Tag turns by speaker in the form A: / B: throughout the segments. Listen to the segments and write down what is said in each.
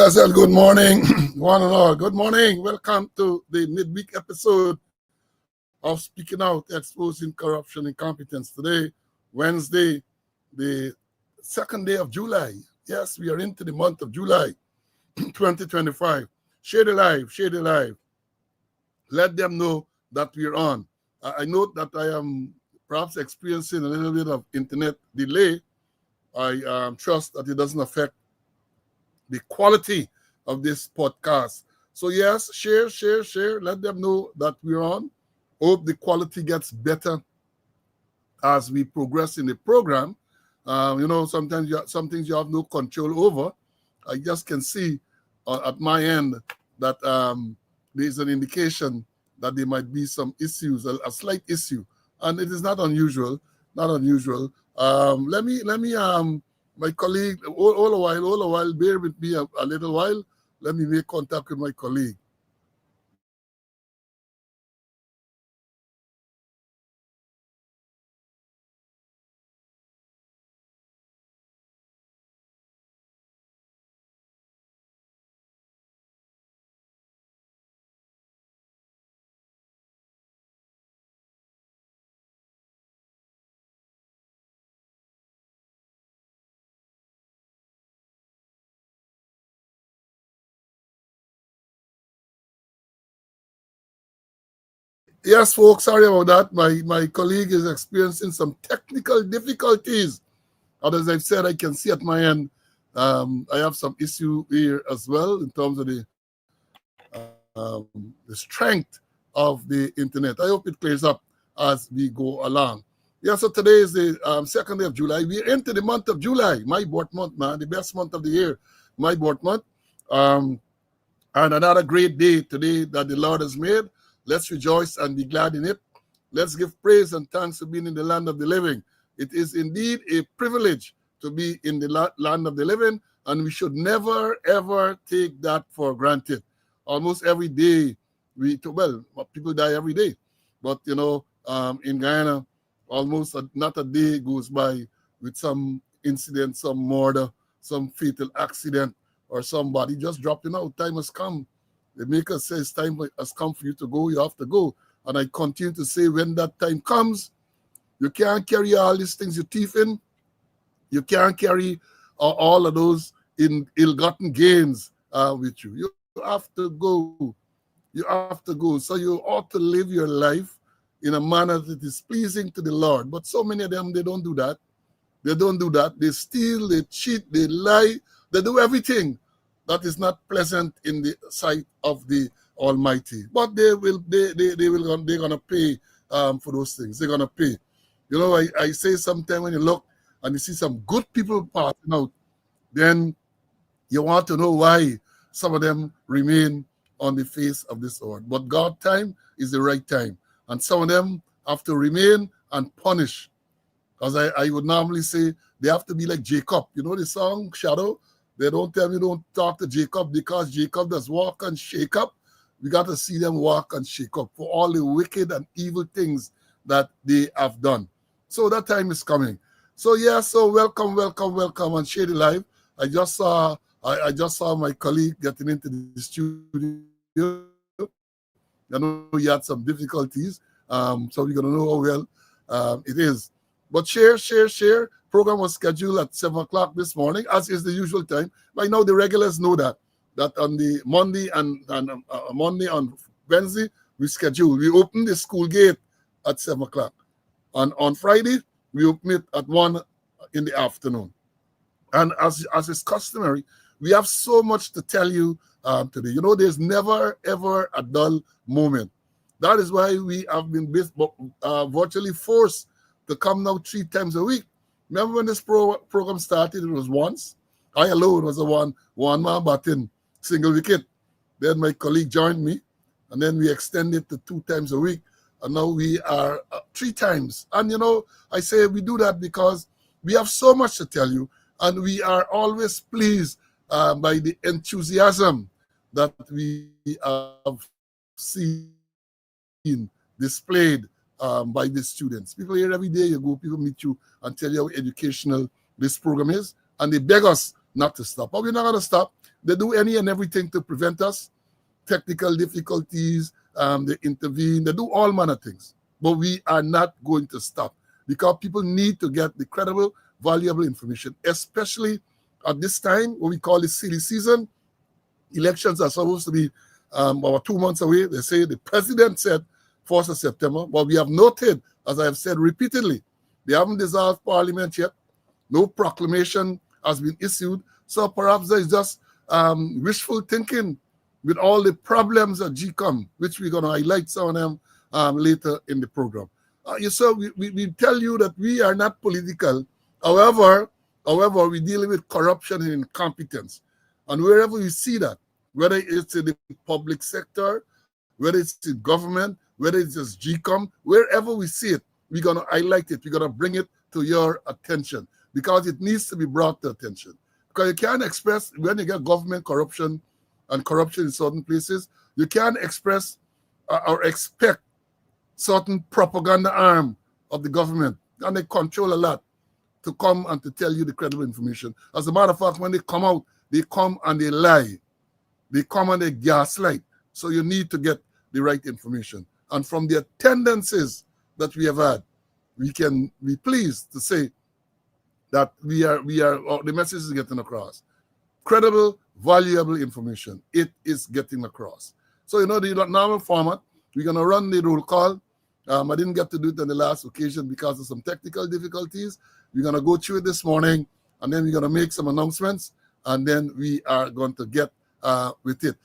A: Pleasant good morning, one and all. Good morning. Welcome to the midweek episode of Speaking Out, Exposing Corruption and Incompetence. Today, Wednesday, the second day of July. Yes, we are into the month of July 2025. Share the live, share the live. Let them know that we're on. I note that I am perhaps experiencing a little bit of internet delay. I trust that it doesn't affect the quality of this podcast. So yes, share. Let them know that we're on. Hope the quality gets better as we progress in the program. Sometimes some things you have no control over. I just can see at my end that there's an indication that there might be some issues, a slight issue, and it is not unusual. Let me my colleague, all a while, bear with me a little while. Let me make contact with my colleague. Yes, folks, sorry about that. My colleague is experiencing some technical difficulties. And as I've said, I can see at my end, I have some issue here as well in terms of the strength of the internet. I hope it clears up as we go along. Yeah, so today is the second day of July. We're into the month of July, my birth month, man, the best month of the year, my birth month. And another great day today that the Lord has made. Let's rejoice and be glad in it. Let's give praise and thanks for being in the land of the living. It is indeed a privilege to be in the land of the living, and we should never, ever take that for granted. Almost every day, people die every day. But, in Guyana, almost not a day goes by with some incident, some murder, some fatal accident, or somebody just dropping out. Time has come. The Maker says time has come for you to go. You have to go. And I continue to say when that time comes, you can't carry all these things you thief in. You can't carry all of those ill-gotten gains with you. You have to go. You have to go. So you ought to live your life in a manner that is pleasing to the Lord. But so many of them, they don't do that. They don't do that. They steal, they cheat, they lie. They do everything that is not pleasant in the sight of the Almighty. But they're gonna pay for those things. They're gonna pay. I say sometimes when you look and you see some good people passing out, then you want to know why some of them remain on the face of this earth. But God's time is the right time. And some of them have to remain and punish. Because I would normally say they have to be like Jacob. You know the song, Shadow? They don't tell me don't talk to Jacob because Jacob does walk and shake up. We got to see them walk and shake up for all the wicked and evil things that they have done. So that time is coming. So welcome and share the live. I just saw my colleague getting into the studio. I know he had some difficulties. So we're gonna know how well it is. But share. Program was scheduled at 7 o'clock this morning, as is the usual time. By now, the regulars know that on the Monday and on Wednesday, we open the school gate at 7 o'clock. On Friday, we open it at 1 in the afternoon. And as is customary, we have so much to tell you today. There's never, ever a dull moment. That is why we have been virtually forced to come now 3 times a week. Remember when this program started, it was once. I alone was a one-man batting, single wicket. Then my colleague joined me, and then we extended to 2 times a week. And now we are 3 times. And, I say we do that because we have so much to tell you, and we are always pleased by the enthusiasm that we have seen displayed by the students. People here every day, people meet you and tell you how educational this program is, and they beg us not to stop. But we're not going to stop. They do any and everything to prevent us. Technical difficulties, they intervene, they do all manner of things. But we are not going to stop because people need to get the credible, valuable information, especially at this time, what we call the silly season. Elections are supposed to be about 2 months away. They say the president said 1st of September, but we have noted, as I have said repeatedly, they haven't dissolved parliament yet. No proclamation has been issued. So perhaps there is just wishful thinking with all the problems at GCOM, which we're going to highlight some of them later in the program. So we tell you that we are not political. However, we're dealing with corruption and incompetence. And wherever we see that, whether it's in the public sector, whether it's in government, whether it's just GCOM, wherever we see it, we're going to highlight it. We're going to bring it to your attention because it needs to be brought to attention. Because you can't express, when you get government corruption and corruption in certain places, you can't express or expect certain propaganda arm of the government, and they control a lot, to come and to tell you the credible information. As a matter of fact, when they come out, they come and they lie. They come and they gaslight. So you need to get the right information. And from the attendances that we have had, we can be pleased to say that the message is getting across. Credible, valuable information. It is getting across. So, the normal format, we're going to run the roll call. I didn't get to do it on the last occasion because of some technical difficulties. We're going to go through it this morning, and then we're going to make some announcements, and then we are going to get with it.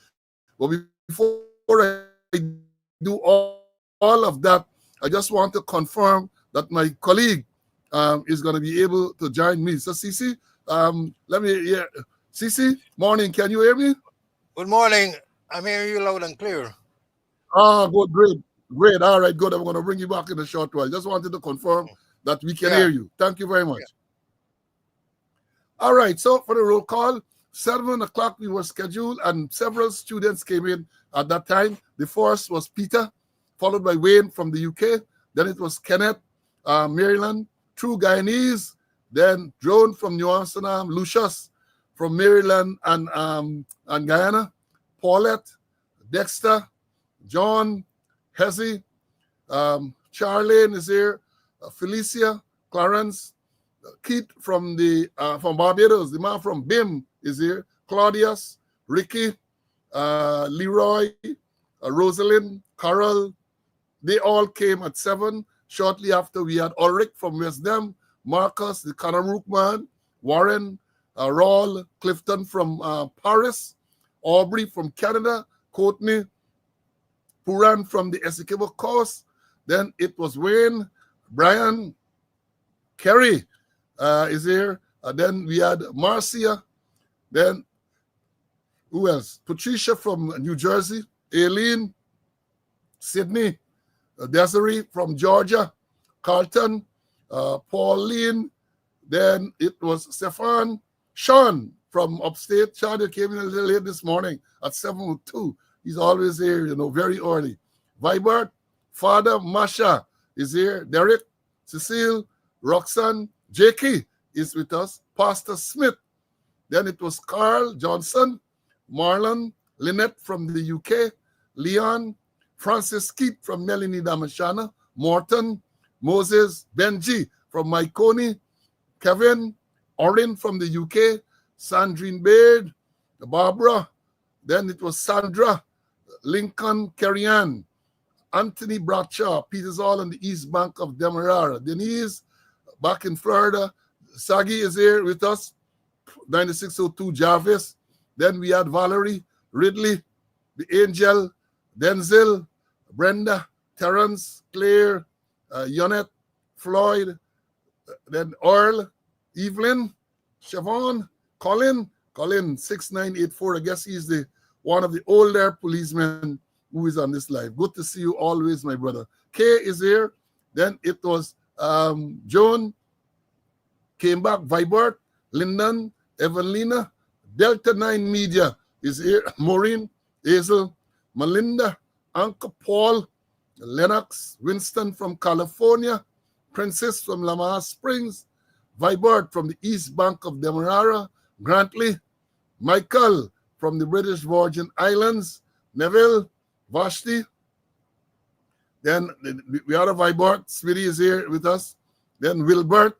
A: But before I do all of that, I just want to confirm that my colleague is going to be able to join me. So, Cece, let me hear. Cece, morning. Can you hear me?
B: Good morning. I'm hearing you loud and clear.
A: Good, great. All right, good. I'm going to bring you back in a short while. Just wanted to confirm that we can hear you. Thank you very much. All right, so for the roll call, 7 o'clock we were scheduled, and several students came in at that time. The first was Peter, followed by Wayne from the UK. Then it was Kenneth, Maryland, True Guyanese, then Drone from New Amsterdam, Lucius from Maryland and Guyana, Paulette, Dexter, John, Hezzy, Charlene is here, Felicia, Clarence, Keith from Barbados, the man from BIM is here, Claudius, Ricky, Leroy, Rosalind, Carol. They all came at 7. Shortly after, we had Ulrich from West Dem, Marcus, the Kanamruk man, Warren, Raul, Clifton from Paris, Aubrey from Canada, Courtney, Puran from the Essequibo Coast. Then it was Wayne, Brian, Kerry is here. Then we had Marcia. Then who else? Patricia from New Jersey, Aileen, Sydney, Desiree from Georgia, Carlton, Pauline. Then it was Stefan, Sean from upstate. Sean, you came in a little late this morning at 7:02. He's always here, very early. Vibert, Father Masha is here. Derek, Cecile, Roxanne, Jakey is with us. Pastor Smith. Then it was Carl Johnson, Marlon, Lynette from the UK, Leon, Francis Keith from Melanie Damashana, Morton, Moses, Benji from Myconi, Kevin, Orin from the UK, Sandrine Baird, Barbara. Then it was Sandra, Lincoln, Kerry-Ann, Anthony Bradshaw, Peters Hall on the east bank of Demerara, Denise, back in Florida, Sagi is here with us, 9602 Jarvis. Then we had Valerie, Ridley, the Angel, Denzel, Brenda, Terrence, Claire, Yonette, Floyd, then Earl, Evelyn, Siobhan, Colin, 6984. I guess he's one of the older policemen who is on this live. Good to see you always, my brother. Kay is here. Then it was Joan, came back, Vibert, Lyndon, Evelina, Delta 9 Media is here. Maureen, Hazel, Melinda, Uncle Paul, Lennox, Winston from California, Princess from Lamar Springs, Vibert from the east bank of Demerara, Grantley, Michael from the British Virgin Islands, Neville, Vashti. Then we are of Vibert, Smitty is here with us. Then Wilbert.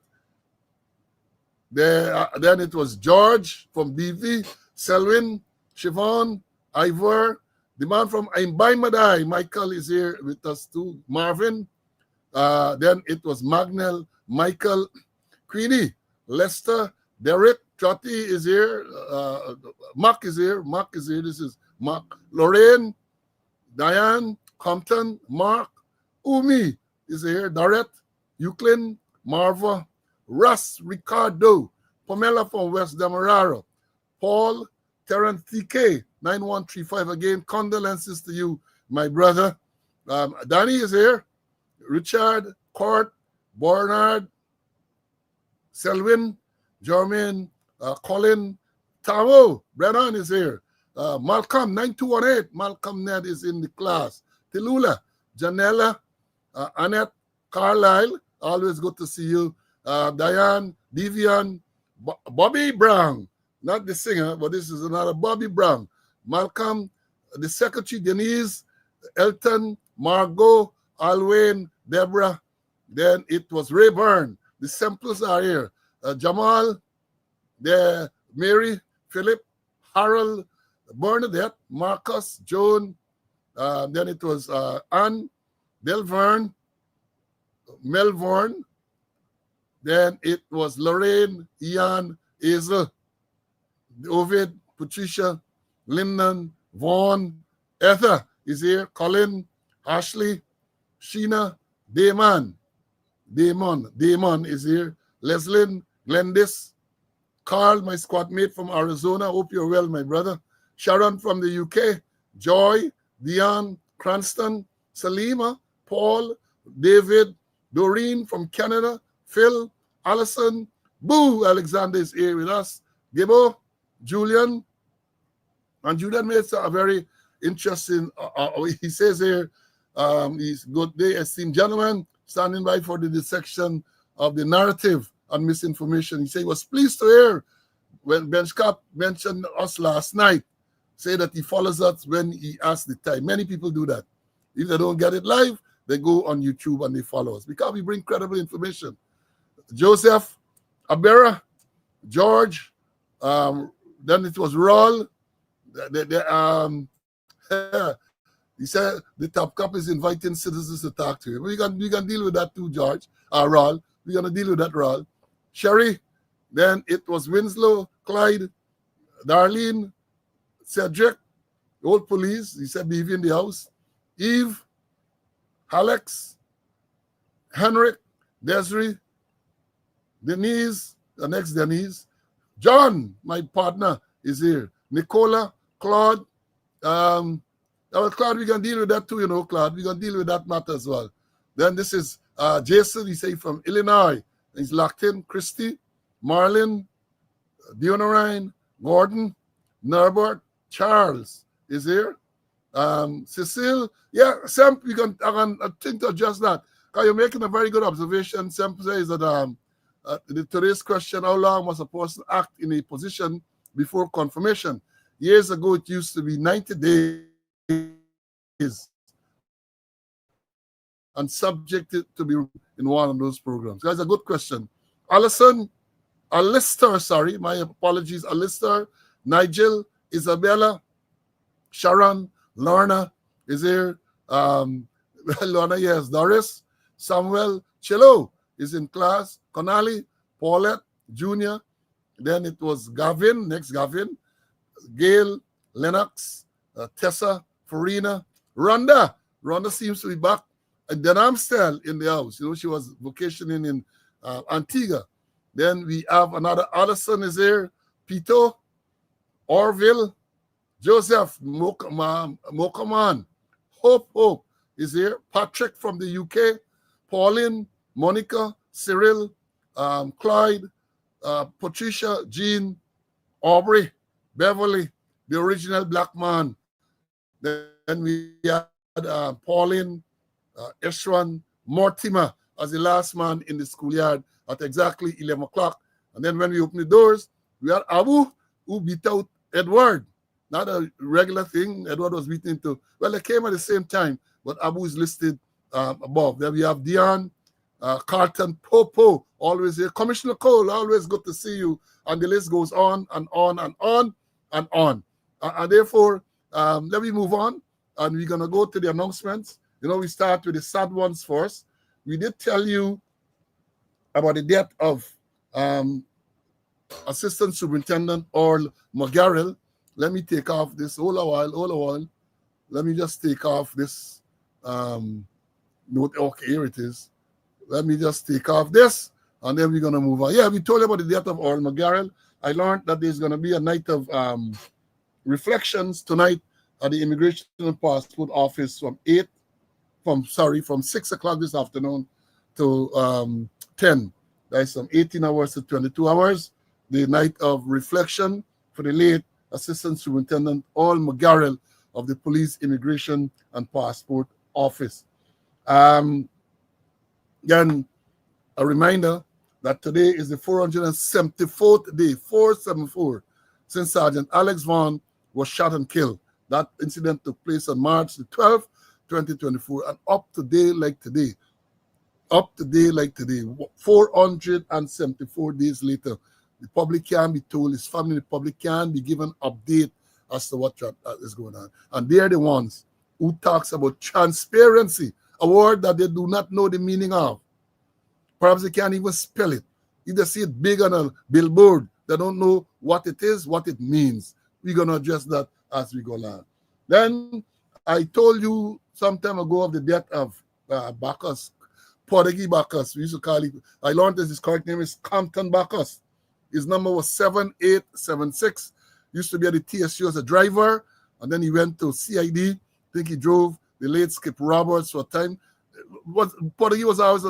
A: Then it was George from BV, Selwyn, Siobhan, Ivor, the man from Imbai Michael is here with us too. Marvin. Then it was Magnell, Michael, Queenie, Lester, Derek, Trotty is here. Mark is here. Mark is here. This is Mark. Lorraine, Diane, Compton, Mark, Umi is here. Dorette, Euclid, Marva, Russ, Ricardo, Pamela from West Demerara, Paul, Terrence TK, 9135 again. Condolences to you, my brother. Danny is here. Richard, Court, Bernard, Selwyn, Jermaine, Colin, Tamo, Brennan is here. Malcolm, 9218, Malcolm Ned is in the class. Tilula, Janella, Annette, Carlisle, always good to see you. Diane, Devian, Bobby Brown, not the singer, but this is another Bobby Brown. Malcolm, the secretary, Denise, Elton, Margot, Alwyn, Deborah. Then it was Rayburn. The samples are here. Jamal, there, Mary, Philip, Harold, Bernadette, Marcus, Joan. Then it was Anne, Delverne, Melbourne. Then it was Lorraine, Ian, Hazel, Ovid, Patricia, Lyndon, Vaughn, Ether is here, Colin, Ashley, Sheena, Damon is here, Leslyn, Glendis, Carl, my squad mate from Arizona. Hope you're well, my brother. Sharon from the UK, Joy, Dion, Cranston, Salima, Paul, David, Doreen from Canada, Phil, Allison, Boo, Alexander is here with us, Gibbo, Julian, and Julian made a very interesting, he says here, he's good day, esteemed gentlemen, standing by for the dissection of the narrative and misinformation. He said he was pleased to hear when Ben Scott mentioned us last night, say that he follows us when he asks the time. Many people do that. If they don't get it live, they go on YouTube and they follow us because we bring credible information. Joseph, Abera, George, then it was Raul. He said the top cop is inviting citizens to talk to him. We can deal with that too, George. Raul. We're going to deal with that, Raul. Sherry, then it was Winslow, Clyde, Darlene, Cedric, old police. He said be in the house. Eve, Alex, Henrik, Desiree, Denise, the next Denise. John, my partner, is here. Nicola, Claude. Claude, we can deal with that too, you know, Claude. We can deal with that matter as well. Then this is Jason, he say from Illinois. He's locked in. Christy, Marlin, Dionarine, Gordon, Norbert, Charles is here. Cecile, yeah, Sam, I think to adjust that. Because you're making a very good observation. Sam says that today's question, how long must a person act in a position before confirmation? Years ago, it used to be 90 days and subjected to be in one of those programs. Guys, a good question. Alistair, sorry, my apologies. Alistair, Nigel, Isabella, Sharon, Lorna is here. Lorna, yes. Doris, Samuel, Chilo is in class. Conali, Paulette, Junior. Then it was Gavin, next Gavin. Gail, Lennox, Tessa, Farina, Rhonda. Rhonda seems to be back. And then I'm still in the house. You know, she was vacationing in Antigua. Then we have another Allison is here. Pito, Orville, Joseph, Mokaman, Hope is here. Patrick from the UK, Pauline, Monica, Cyril, Clyde, Patricia, Jean, Aubrey, Beverly, the original black man. Then we had Pauline, Eshwan, Mortimer as the last man in the schoolyard at exactly 11 o'clock. And then when we open the doors, we had Abu, who beat out Edward. not a regular thing. Edward was beaten into, well, they came at the same time, but Abu is listed above. Then we have Dion, Carlton, Popo, always here. Commissioner Cole, always good to see you. And the list goes on and on and on and on. And therefore, let me move on. And we're going to go to the announcements. We start with the sad ones first. We did tell you about the death of Assistant Superintendent Earl McGarrell. Let me take off this. Hold a while. Let me just take off this note. Okay, here it is. Let me just take off this, and then we're going to move on. Yeah, we told you about the death of Earl McGarrell. I learned that there's going to be a night of reflections tonight at the Immigration and Passport Office from 6 o'clock this afternoon to 10. That's from 18 hours to 22 hours. The night of reflection for the late Assistant Superintendent Earl McGarrell of the Police Immigration and Passport Office. Again, a reminder that today is the 474th day, 474, since Sergeant Alex Vaughn was shot and killed. That incident took place on March the 12th, 2024, and up to date like today, 474 days later, the public can be told, his family, the public can be given update as to what is going on. And they're the ones who talks about transparency, a word that they do not know the meaning of. Perhaps they can't even spell it. If they see it big on a billboard, they don't know what it is, what it means. We're going to address that as we go along. Then I told you some time ago of the death of Bacchus, Podegi Bacchus. We used to call it, I learned his correct name is Compton Bacchus. His number was 7876. Used to be at the TSU as a driver, and then he went to CID. I think he drove the late Skip Roberts for a time. Podegi was always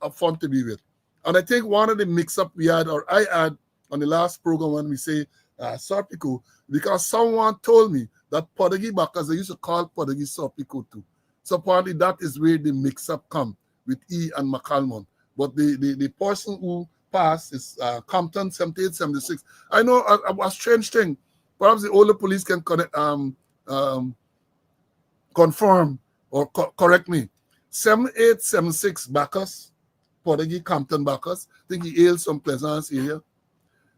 A: a fun to be with. And I think one of the mix-up we had, or I had on the last program when we say Serpico, because someone told me that Podegi Bacchus, they used to call Podegi Serpico too. So apparently that is where the mix-up come with E and McCalmon. But the person who passed is Compton 7876. I know a strange thing. Perhaps the older police can confirm or correct me. 7876 Bacchus, Podegi Compton Bacchus. I think he hails from Pleasance area.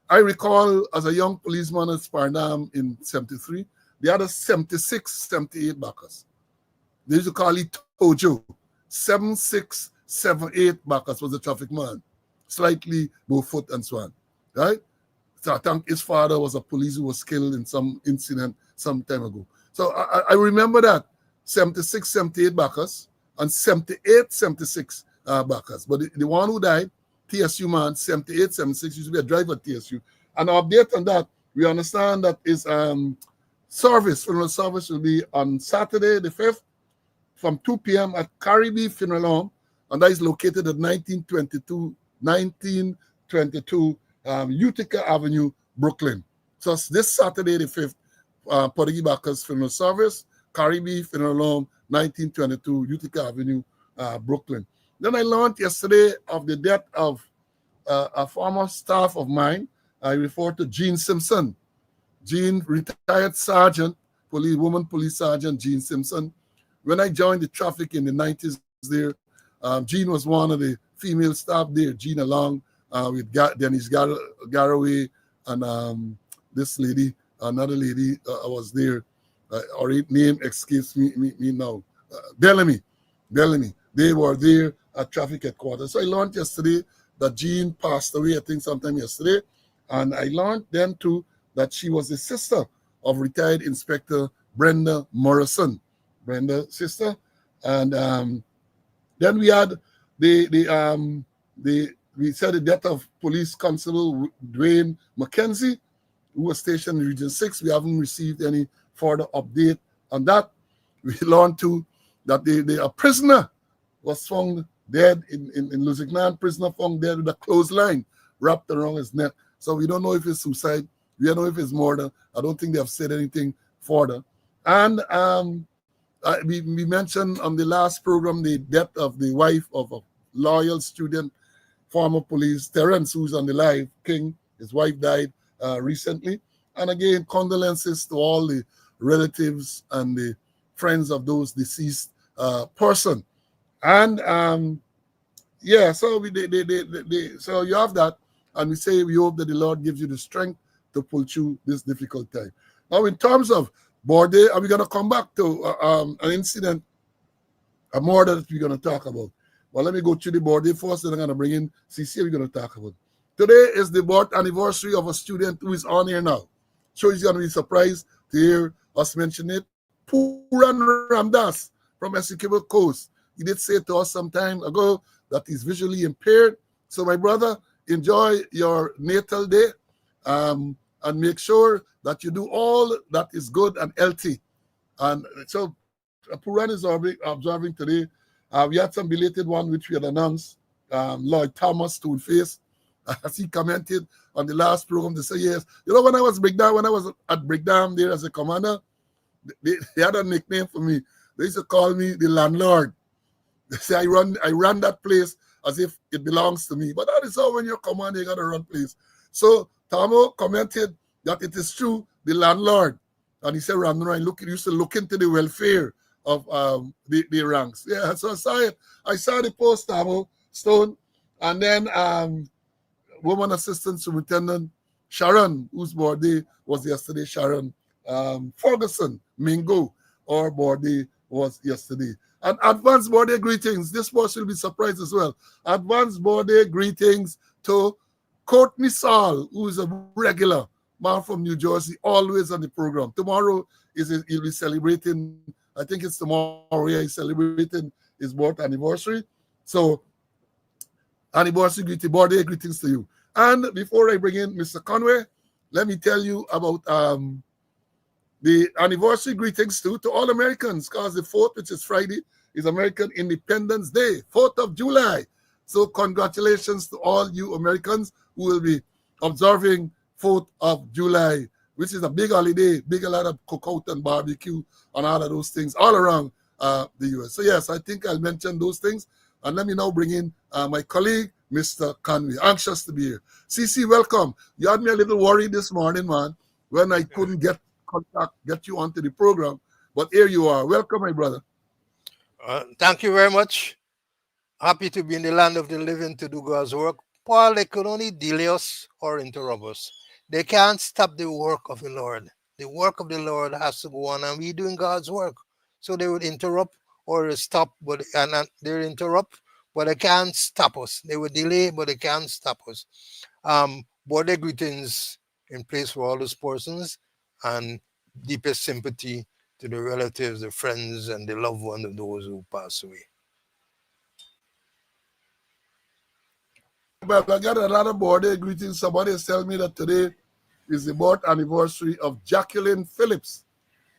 A: I recall as a young policeman at Sparnam in 73, the other 76, 78 Bacchus. They used to call it Tojo. 7678 Bacchus was the traffic man. Slightly barefoot and so on. Right? So I think his father was a police who was killed in some incident some time ago. So I remember that 76, 78 Bacchus and 78, 76 Bacchus. But the one who died, TSU man, 78, 76, used to be a driver at TSU. And our update on that, we understand that his funeral service will be on Saturday the 5th from 2 p.m. at Caribbean Funeral Home, and that is located at 1922 Utica Avenue, Brooklyn. So this Saturday the 5th, Podegi Bacchus funeral service, Caribbean Funeral Home, 1922 Utica Avenue, Brooklyn. Then I learned yesterday of the death of a former staff of mine. I refer to Jean Simpson. Jean, retired sergeant, woman police sergeant Jean Simpson. When I joined the traffic in the 90s there, Jean was one of the female staff there, Jean along with Dennis Garraway and this lady, another lady was there. Her name escapes me now. Bellamy. They were there at traffic headquarters. So I learned yesterday that Jean passed away, I think sometime yesterday. And I learned then too that she was the sister of retired Inspector Brenda Morrison. Brenda's sister. And then we had we said the death of Police Constable Dwayne McKenzie, who was stationed in Region 6. We haven't received any further update on that. We learned too that a prisoner was found dead in Lusignan, prisoner found dead with a clothesline wrapped around his neck. So we don't know if it's suicide. We don't know if it's murder. I don't think they have said anything further. And we mentioned on the last program the death of the wife of a loyal student, former police, Terrence, who's on the live, King. His wife died recently. And again, condolences to all the relatives and the friends of those deceased person. And yeah, so so you have that, and we say we hope that the Lord gives you the strength to pull through this difficult time. Now, in terms of Borde, are we going to come back to an incident, a murder that we're going to talk about? Well, let me go to the Borde first, then I'm going to bring in CC. We're going to talk about. Today is the birth anniversary of a student who is on here now. So he's going to be surprised to hear us mention it. Puran Ramdas from Essequibo Coast. He did say to us some time ago that he's visually impaired. So, my brother, enjoy your natal day, and make sure that you do all that is good and healthy. And so, Puran is observing today. We had some belated one which we had announced. Lloyd Thomas, Stoneface, as he commented on the last program, they say, yes. You know, when I was at Breakdown there as a commander, they had a nickname for me. They used to call me the landlord. They say I run that place as if it belongs to me. But that is how when you're commander, you got to run place. So Tamo commented that it is true, the landlord. And he said, Randra, used to look into the welfare of the ranks. Yeah, so I saw it. I saw the post, Tamo Stone. And then Woman Assistant Superintendent Sharon, whose birthday was yesterday, Sharon Ferguson Mingo, or birthday was yesterday. And advanced birthday greetings. This person will be surprised as well. Advanced birthday greetings to Courtney Saul, who is a regular man from New Jersey, always on the program. Tomorrow he'll be celebrating, I think it's tomorrow, yeah, he's celebrating his birth anniversary. So anniversary greeting, birthday greetings to you. And before I bring in Mr. Conway, let me tell you about the anniversary greetings to all Americans, because the 4th, which is Friday, is American Independence Day, 4th of July. So congratulations to all you Americans who will be observing 4th of July, which is a big holiday, big a lot of cookout and barbecue and all of those things all around the U.S. So yes, I think I'll mention those things. And let me now bring in my colleague, Mr. Conway. Anxious to be here. CC, welcome. You had me a little worried this morning, man, when I couldn't get you onto the program. But here you are. Welcome, my brother.
B: Thank you very much. Happy to be in the land of the living to do God's work. Paul, they could only delay us or interrupt us. They can't stop the work of the Lord. The work of the Lord has to go on, and we're doing God's work. So they would interrupt or stop, but they would interrupt, but they can't stop us. They would delay, but they can't stop us. Birthday greetings in place for all those persons, and deepest sympathy to the relatives, the friends, and the loved ones of those who pass away.
A: Well, I got a lot of birthday greetings. Somebody is telling me that today is the birth anniversary of Jacqueline Phillips.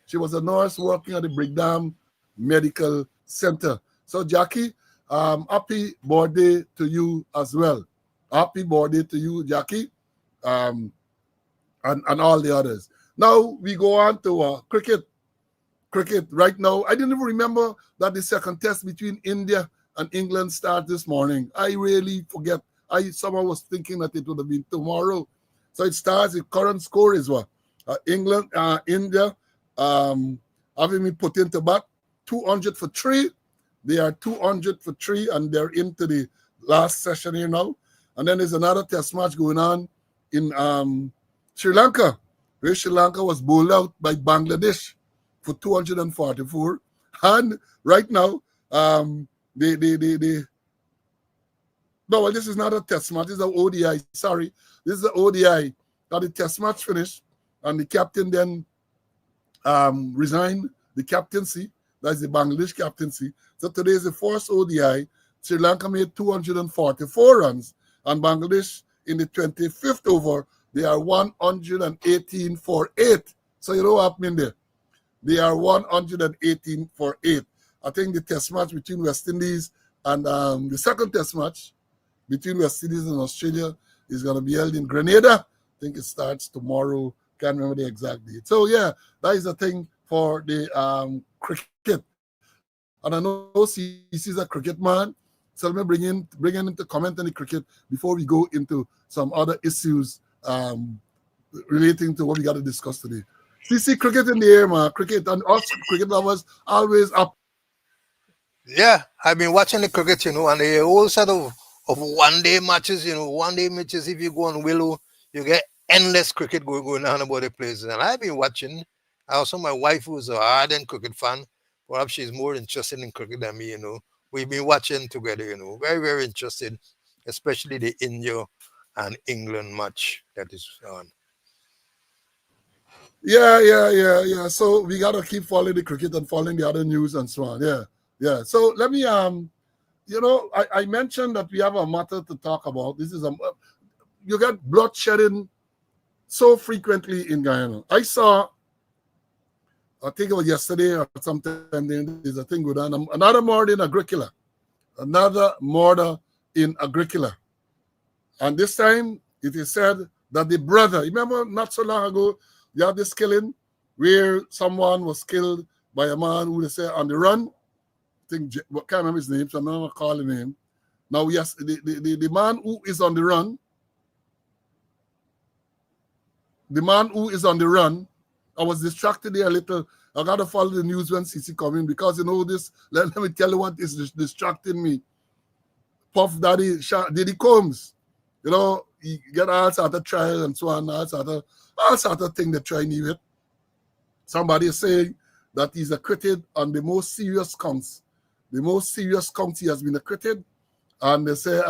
A: She was a nurse working at the Brigham Medical Center. So, Jackie, happy birthday to you as well. Happy birthday to you, Jackie, and all the others. Now we go on to cricket. Cricket right now. I didn't even remember that the second test between India and England starts this morning. I really forget. Someone was thinking that it would have been tomorrow. So it starts. The current score is what? India having me put into bat 200 for 3. They are 200 for 3, and they're into the last session here now. And then there's another test match going on in Sri Lanka, where Sri Lanka was bowled out by Bangladesh for 244. And right now, no, well, this is not a test match. This is an ODI. Sorry. This is the ODI. Now the test match finished, and the captain then resigned the captaincy. That's the Bangladesh captaincy. So today is the first ODI. Sri Lanka made 244 runs, and Bangladesh in the 25th over, they are 118 for 8. So you know what happened there? They are 118 for 8. I think the test match between West Indies and the second test match between West Indies and Australia is going to be held in Grenada. I think it starts tomorrow. Can't remember the exact date. So yeah, that is the thing for the cricket. And I know CC is a cricket man. So let me bring him to comment on the cricket before we go into some other issues relating to what we got to discuss today. See cricket in the air, man. Cricket and us cricket lovers always up.
B: Yeah, I've been watching the cricket, and the whole set of 1 day matches, 1 day matches. If you go on Willow, you get endless cricket going on about the places. And I've been watching. Also, my wife, who's a ardent cricket fan, perhaps she's more interested in cricket than me. We've been watching together, very, very interested, especially the India and England match that is on.
A: Yeah. So we gotta keep following the cricket and following the other news and so on. Yeah. So let me I mentioned that we have a matter to talk about. This is you get bloodshedding so frequently in Guyana. I think it was yesterday or sometime there's a thing going on. Another murder in Agricola. Another murder in Agricola. And this time it is said that the brother, remember not so long ago, you had this killing where someone was killed by a man who they say on the run. I think, I can't remember his name, so I'm not going to call him name. Now, yes, the man who is on the run, I was distracted there a little. I got to follow the news when CC coming because, this, let me tell you what is distracting me. Puff Daddy, Diddy Combs, he get all sort of trial and so on, all sort of thing they try me with. Somebody is saying that he's acquitted on the most serious counts. The most serious counts he has been acquitted, and they say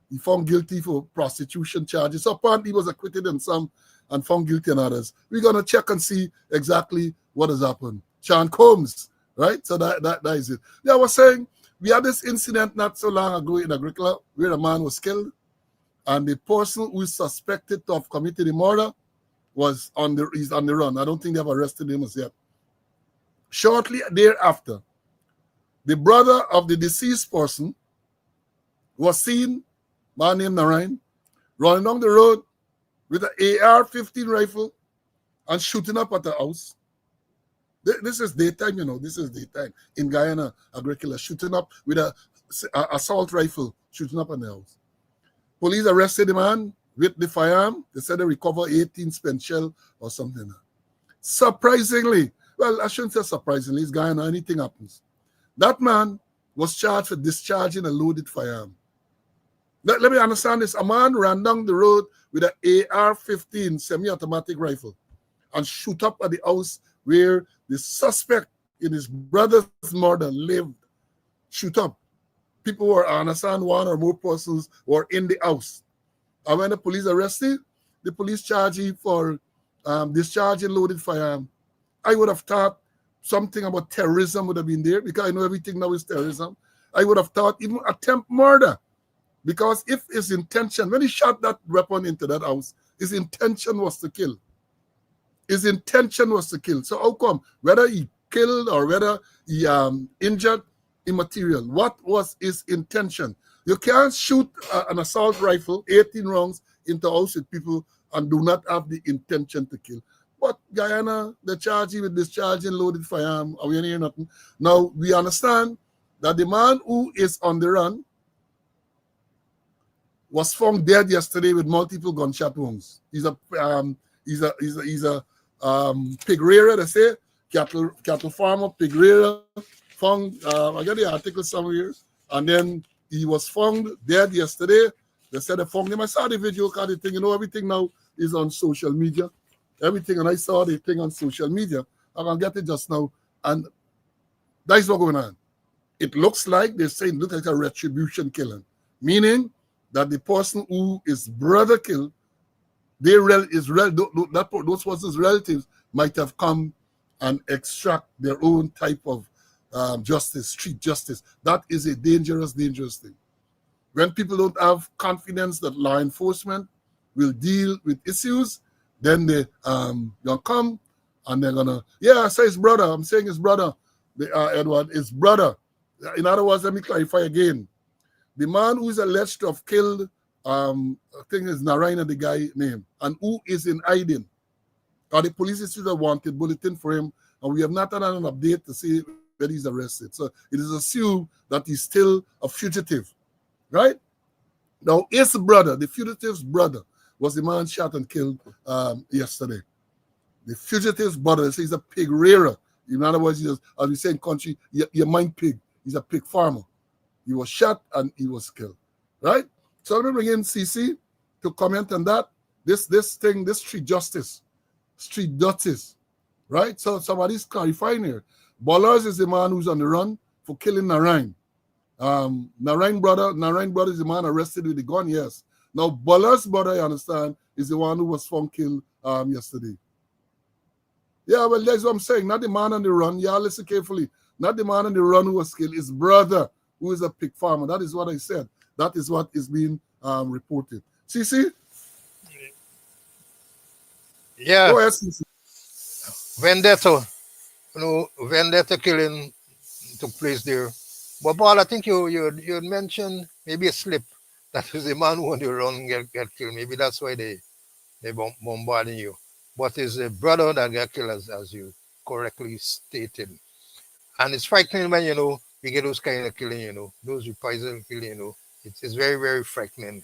A: he found guilty for prostitution charges. So apparently he was acquitted in some and found guilty in others. We're gonna check and see exactly what has happened. Sean Combs, right? So that is it. Yeah, I was saying we had this incident not so long ago in Agricola where a man was killed, and the person who is suspected to have committed the murder he's on the run. I don't think they have arrested him as yet. Shortly thereafter, the brother of the deceased person was seen, man named Narayan, running down the road with an AR-15 rifle and shooting up at the house. This is daytime, This is daytime in Guyana, Agricola, shooting up with a assault rifle, shooting up at the house. Police arrested the man with the firearm. They said they recovered 18 spent shell or something. Surprisingly, well, I shouldn't say surprisingly, it's Guyana, anything happens. That man was charged for discharging a loaded firearm. Let me understand this. A man ran down the road with an AR-15 semi-automatic rifle and shoot up at the house where the suspect in his brother's murder lived. Shoot up. People were, I understand, one or more persons were in the house. And when the police arrested, the police charged him for discharging loaded firearm. I would have thought something about terrorism would have been there because I know everything now is terrorism. I would have thought even attempt murder because if his intention, when he shot that weapon into that house, his intention was to kill. His intention was to kill. So how come? Whether he killed or whether he injured, immaterial. What was his intention? You can't shoot an assault rifle, 18 rounds, into a house with people and do not have the intention to kill. But Guyana, they charge you with discharging loaded firearm. Are we hearing nothing? Now, we understand that the man who is on the run was found dead yesterday with multiple gunshot wounds. He's a pig rearer, they say, cattle farmer, pig rearer. Found, I got the article somewhere, and then he was found dead yesterday. They said they found him. I saw the video, because the thing, everything now is on social media. Everything, and I saw the thing on social media. I'm going to get it just now. And that's what's going on. It looks like they're saying, look like a retribution killing, meaning that the person who is brother killed, those person's relatives might have come and extract their own type of justice, street justice. That is a dangerous thing. When people don't have confidence that law enforcement will deal with issues, then they gonna come and they're gonna, I say his brother. I'm saying his brother, Edward, his brother. In other words, let me clarify again. The man who is alleged to have killed, I think is Narayana, the guy name, and who is in hiding. The police issued a wanted bulletin for him, and we have not had an update to see whether he's arrested. So it is assumed that he's still a fugitive, right? Now, his brother, the fugitive's brother, was the man shot and killed yesterday. The fugitive's brother, he's a pig rearer. In other words, he was, as we say in country, your mind pig. He's a pig farmer. He was shot and he was killed. Right? So let me bring in CC to comment on that. This street justice, right? So somebody's clarifying here. Bollers is the man who's on the run for killing Narain. Narain brother is the man arrested with the gun, yes. Now, Bollers' brother, I understand, is the one who was found killed yesterday. Yeah, well, that's what I'm saying. Not the man on the run. Yeah, listen carefully. Not the man on the run who was killed. His brother, who is a pig farmer. That is what I said. That is what is being reported. CC?
B: Yeah,
A: Go ahead, CC.
B: vendetta, vendetta killing took place there. But Paul, I think you had mentioned maybe a slip. That was the man who on the run get killed. Maybe that's why they bombarding you. But it's a brother that got killed, as you correctly stated. And it's frightening when we get those kind of killing, those reprisal killing, it's very, very frightening.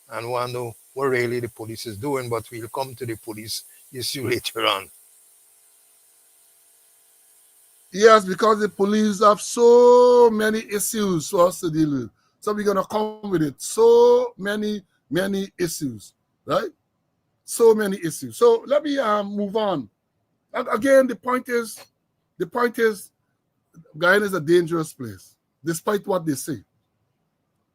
B: And wonder what really the police is doing, but we'll come to the police issue later on.
A: Yes, because the police have so many issues for us to deal with. So we're gonna come with it. So many issues, right? So many issues. So let me move on. Again, the point is, Guyana is a dangerous place, despite what they say.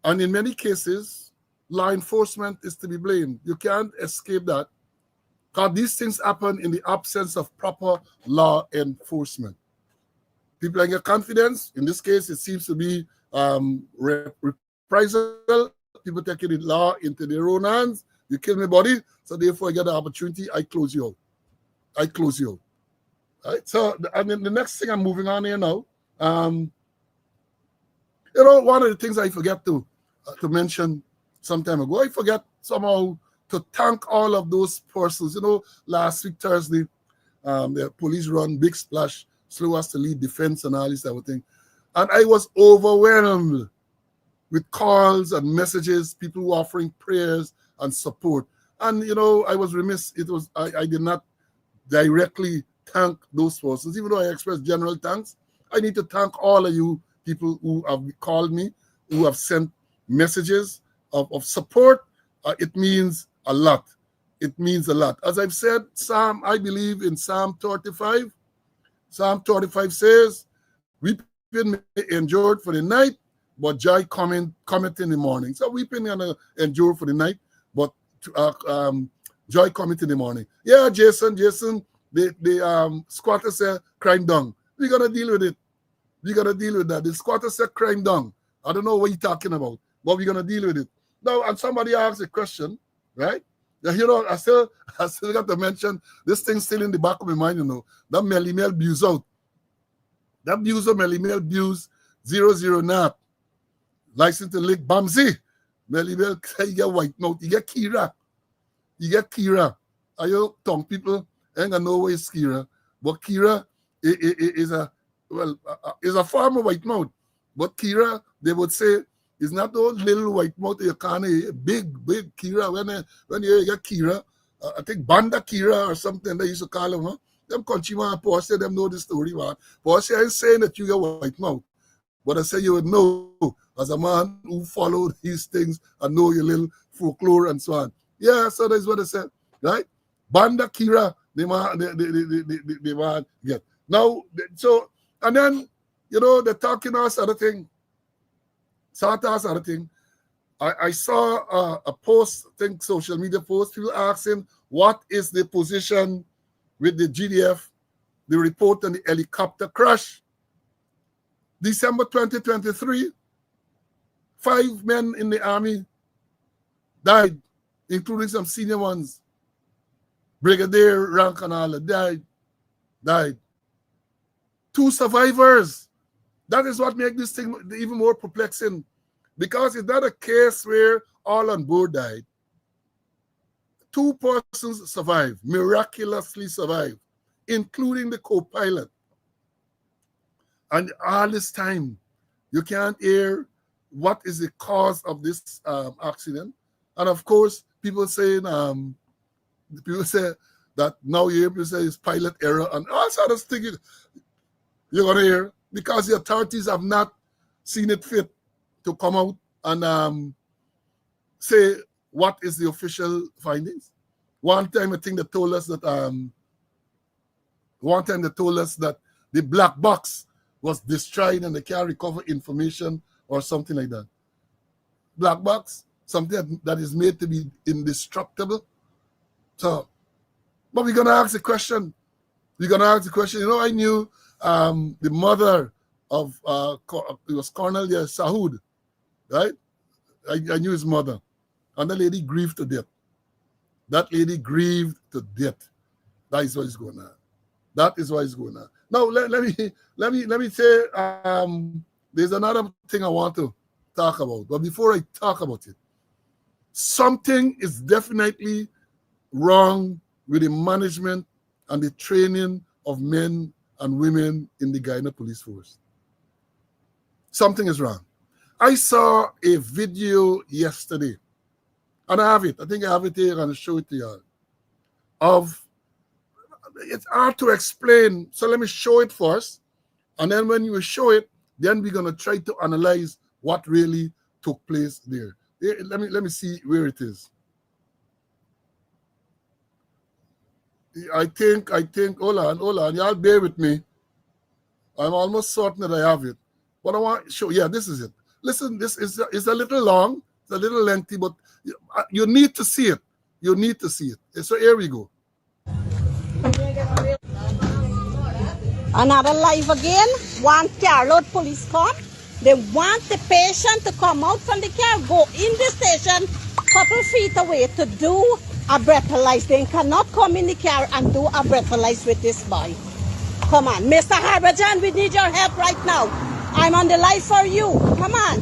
A: And in many cases, law enforcement is to be blamed. You can't escape that, because these things happen in the absence of proper law enforcement. People are get confidence. In this case, it seems to be reprisal. People taking the law into their own hands. You kill my body, so therefore I get the opportunity. I close you out. I close you out. Right. So, and then the next thing I'm moving on here now. One of the things I forget to mention some time ago, I forget somehow to thank all of those persons. Last week Thursday, the police run big splash, slow us to lead defense and all this type of thing. And I was overwhelmed with calls and messages, people offering prayers and support. And I was remiss. I did not directly thank those persons, even though I expressed general thanks. I need to thank all of you people who have called me, who have sent messages of support. It means a lot. It means a lot. As I've said, I believe in Psalm 35. Psalm 35 says, weeping may endure for the night, but joy cometh in the morning. So weeping gonna endure for the night, but joy cometh in the morning. Yeah, Jason, the squatter said, crime down. We're gonna deal with it. We're gonna deal with that. The squatter said, crime down. I don't know what you're talking about, but we're gonna deal with it. Now, and somebody asked a question, right? Now, I still got to mention this thing still in the back of my mind, that Melly Mel Buse out. That Buse Melly Mel Buse 00 Nap. License to Lick Bamsi. Melly Mel, you get white mouth, you get Kira. You get Kira. Are you tongue people? Ain't gonna know where it's Kira. But Kira is a form of white mouth. But Kira, they would say, is not those little white mouth you can't big Kira. When you get Kira, I think Banda Kira or something they used to call them, huh? Them country man, Porsche, them know the story, man. Porsche ain't saying that you get white mouth, but I say you would know as a man who followed these things and know your little folklore and so on. Yeah, so that's what I said, right? Banda Kira, the man get. Now, so, and then, they're talking us other thing. I saw a post, I think social media post, people asking, what is the position with the GDF, the report on the helicopter crash? December 2023, 5 men in the army died, including some senior ones. Brigadier rank and all died. 2 survivors. That is what makes this thing even more perplexing, because it's not a case where all on board died. 2 persons survived, miraculously survived, including the co-pilot. And all this time, you can't hear what is the cause of this accident. And of course, people saying people say that now you hear people say it's pilot error and all sort of things you're gonna hear because the authorities have not seen it fit to come out and say what is the official findings. One time I think they told us that the black box was destroyed and they can't recover information or something like that. Black box, something that is made to be indestructible. So, but we're gonna ask the question. You know, I knew the mother of it was Colonel Sahoud, right? I knew his mother, and the lady grieved to death. That lady grieved to death. That is what is going on. That is what is going on. Now let me say there's another thing I want to talk about. But before I talk about it, something is definitely wrong with the management and the training of men and women in the Guyana Police Force. Something is wrong. I saw a video yesterday, and I have it. I think I have it here and I'll show it to you all. It's hard to explain, so let me show it first. And then when you show it, then we're going to try to analyze what really took place there. Let me see where it is. I think, hold on, y'all bear with me. I'm almost certain that I have it. But I want to show, yeah, this is it. Listen, this is a little long, it's a little lengthy, but you need to see it. You need to see it. So here we go.
C: Another live again. One carload police come. They want the patient to come out from the car, go in the station, couple feet away to do a breathalyzer. They cannot come in the car and do a breathalyzer with this boy. Come on, Mr. Harbajan, we need your help right now. I'm on the live for you. Come on.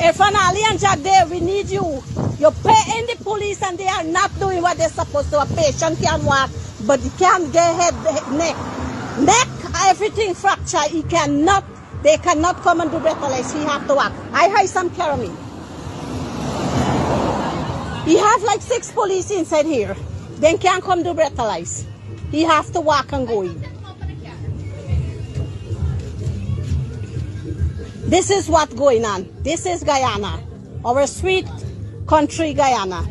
C: Irfan Ali and Jack there, we need you. You're paying the police and they are not doing what they're supposed to. A patient can walk, but he can't get head, neck, everything fractured. He cannot, they cannot come and do breathalyzer. He have to walk. I hire some carry me. He have like 6 police inside here. They can't come do breathalyzer. He have to walk and go in. This is what's going on. This is Guyana, our sweet country Guyana.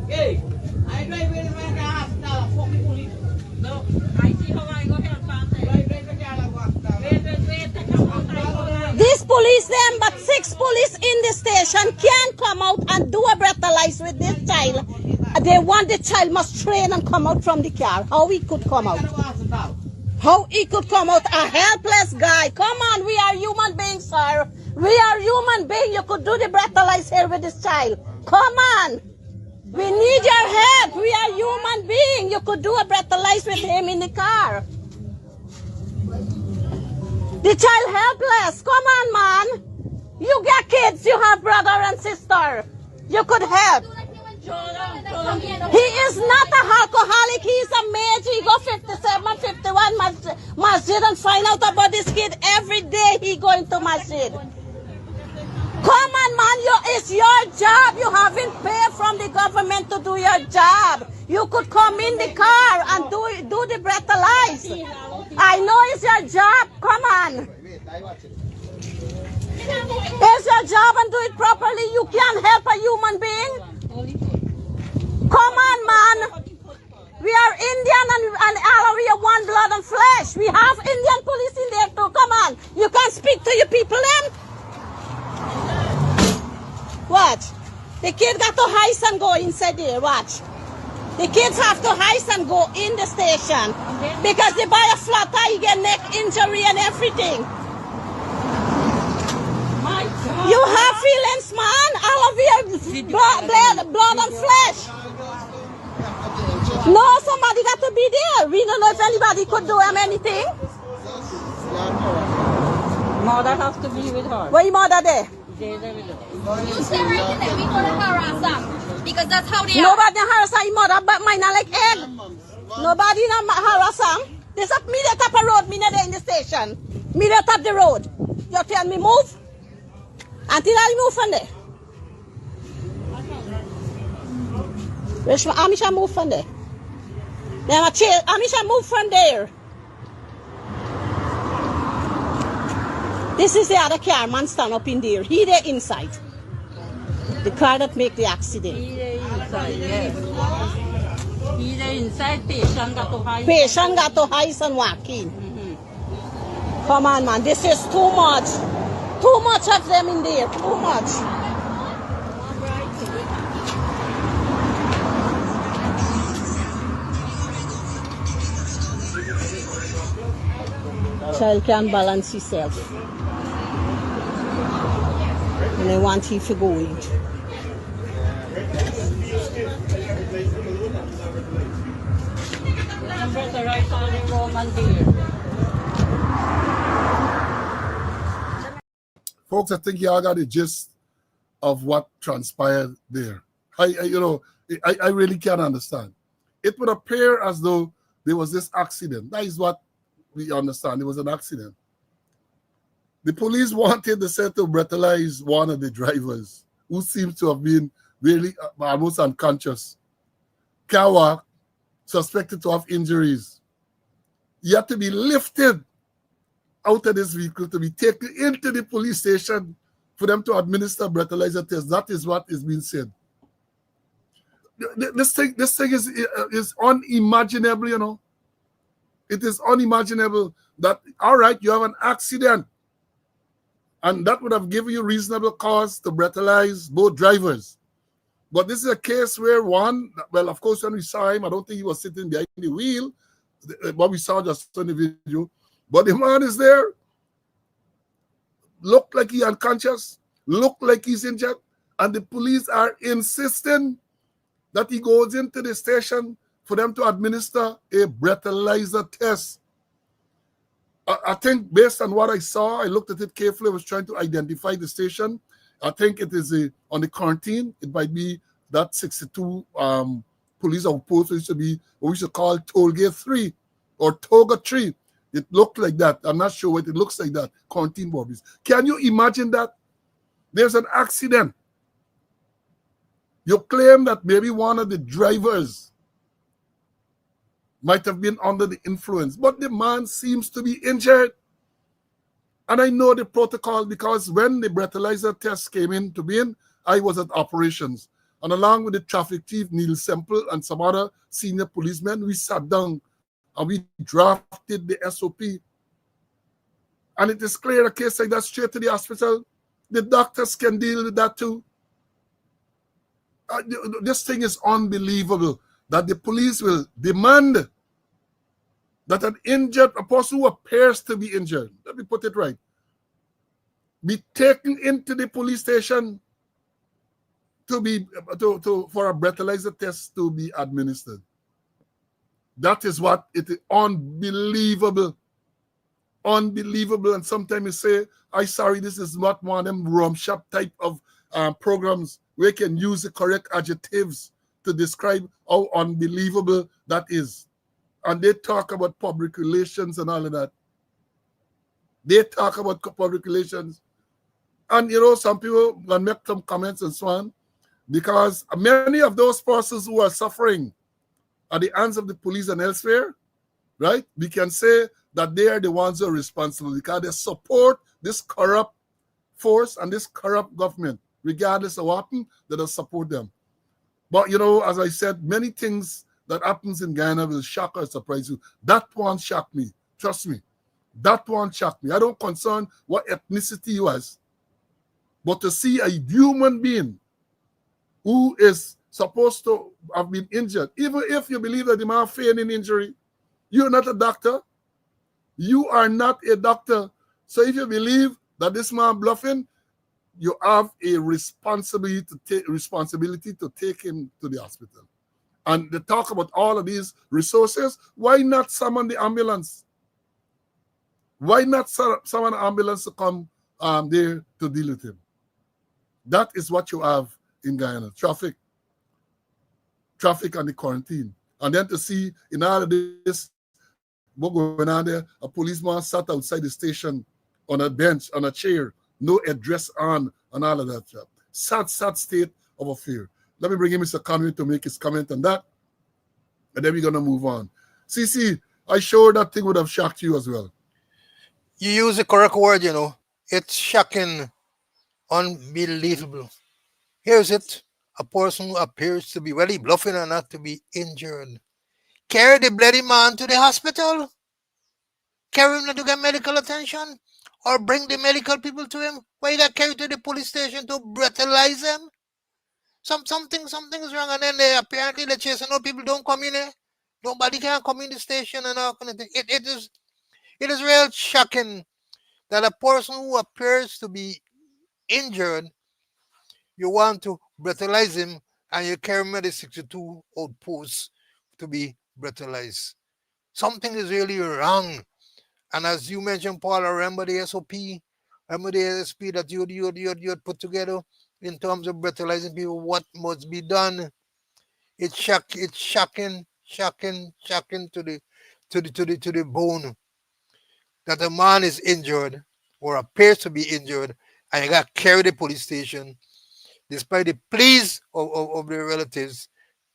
D: Hey, I drive with my hospital for the police. No, I see how I go help.
C: These police them, but 6 police in the station can't come out and do a breathalyzer with this child. They want the child must train and come out from the car. How he could come out? How he could come out? A helpless guy. Come on, we are human beings, sir. We are human beings. You could do the breathalyzer here with this child. Come on. We need your help. We are human beings. You could do a breathalyzer with him in the car. The child helpless. Come on, man. You got kids. You have brother and sister. You could help. He is not an alcoholic. He is a major. He go 57, 51 masjid and find out about this kid every day. He going to masjid. Come on, man. It's your job. You haven't paid from the government to do your job. You could come in the car and do the breathalyzer. I know it's your job. Come on. It's your job and do it properly. You can't help a human being. Come on, man. We are Indian and we are one blood and flesh. We have Indian police in there too. Come on. You can speak to your people then. Watch. The kid got to heist and go inside there. Watch. The kids have to heist and go in the station. Because they buy a flat tire, you get neck injury and everything. You have feelings, man. All of you blood and flesh. No, somebody got to be there. We don't know if anybody could do him anything.
D: Mother has to be with her.
C: Where your mother there?
E: You stay right in there. We gonna harass them because that's how they are.
C: Nobody harass your mother, but mine are like egg. Nobody harass them. This up me that top of road, me not there in the station. Me that top the road. You tell me move. Auntie, laat move van there. Where's my Amisha move from there? Then I chair Amisha move from there. This is the other car man stand up in there. He there inside. The car that make the accident.
D: He there inside, yes. He there inside, patient got to hide.
C: Patient got to ice and walk in. Come on, man. This is too much. Too much of them in there. Too much. Child can balance himself. And I want him to go in.
D: Better right on the Roman there.
A: Folks, I think y'all got the gist of what transpired there. I really can't understand. It would appear as though there was this accident. That is what we understand. It was an accident. The police wanted the set to brutalize one of the drivers who seems to have been really almost unconscious. Kawa, suspected to have injuries. He had to be lifted out of this vehicle to be taken into the police station for them to administer breathalyzer test. That is what is being said. This thing is unimaginable, you know. It is unimaginable that, all right, you have an accident, and that would have given you reasonable cause to breathalyze both drivers. But this is a case where one, well, of course, when we saw him, I don't think he was sitting behind the wheel, but we saw just on the video. But the man is there, look like he's unconscious, look like he's injured, and the police are insisting that he goes into the station for them to administer a breathalyzer test. I think based on what I saw, I looked at it carefully, I was trying to identify the station. I think it is on the quarantine. It might be that 62 police outpost, which should be what we should call Tollgate 3 or Toga 3. It looked like that. I'm not sure what it looks like that. Quarantine bodies. Can you imagine that? There's an accident. You claim that maybe one of the drivers might have been under the influence, but the man seems to be injured. And I know the protocol because when the breathalyzer test came into being, I was at operations. And along with the traffic chief, Neil Semple, and some other senior policemen, we sat down and we drafted the SOP. And it is clear a case like that straight to the hospital. The doctors can deal with that too. This thing is unbelievable that the police will demand that a person who appears to be injured, let me put it right, be taken into the police station for a breathalyzer test to be administered. That is what it is. Unbelievable. Unbelievable. And sometimes you say, I'm sorry, this is not one of them rum shop type of programs where you can use the correct adjectives to describe how unbelievable that is. And they talk about public relations and all of that. They talk about public relations. And, you know, some people can make some comments and so on, because many of those persons who are suffering at the hands of the police and elsewhere, right, we can say that they are the ones who are responsible because they support this corrupt force and this corrupt government, regardless of what happens, they don't support them. But, you know, as I said, many things that happens in Guyana will shock or surprise you. That one shocked me. Trust me. That one shocked me. I don't concern what ethnicity you has. But to see a human being who is supposed to have been injured, even if you believe that the man feigned an injury, you're not a doctor. You are not a doctor. So if you believe that this man bluffing, you have a responsibility to take him to the hospital. And they talk about all of these resources. Why not summon the ambulance? Why not summon an ambulance to come there to deal with him? That is what you have in Guyana. Traffic and the quarantine. And then to see in all of this, what going on there, a policeman sat outside the station on a bench, on a chair, no address on, and all of that. Sad, sad state of affair. Let me bring in Mr. Conway to make his comment on that, and then we're going to move on. CC, I sure that thing would have shocked you as well.
B: You use the correct word, you know. It's shocking, unbelievable. Here's it. A person who appears to be, well, he bluffing or not, to be injured. Carry the bloody man to the hospital. Carry him to get medical attention. Or bring the medical people to him. Why you got carried to the police station to brutalize him? Something's wrong, and then apparently they're chasing out people. Don't come in here. Nobody can come in the station and all kind of thing. It is real shocking that a person who appears to be injured, you want to brutalize him, and you carry him at the 62 old post to be brutalized. Something is really wrong. And as you mentioned, Paul, I remember the SOP, remember the SSP that you had put together in terms of brutalizing people, what must be done. It's shocking to the bone that a man is injured or appears to be injured, and you got carried to the police station despite the pleas of their relatives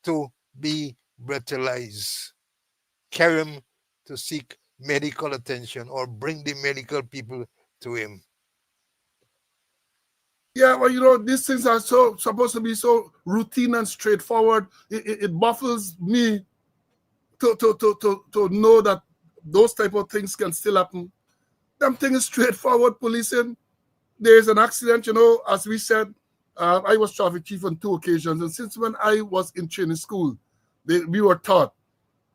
B: to be brutalized. Carry him to seek medical attention or bring the medical people to him.
A: Yeah, well, these things are so supposed to be so routine and straightforward. It baffles me to know that those type of things can still happen. Them thing is straightforward policing. There's an accident, as we said, I was traffic chief on 2 occasions, and since when I was in training school, we were taught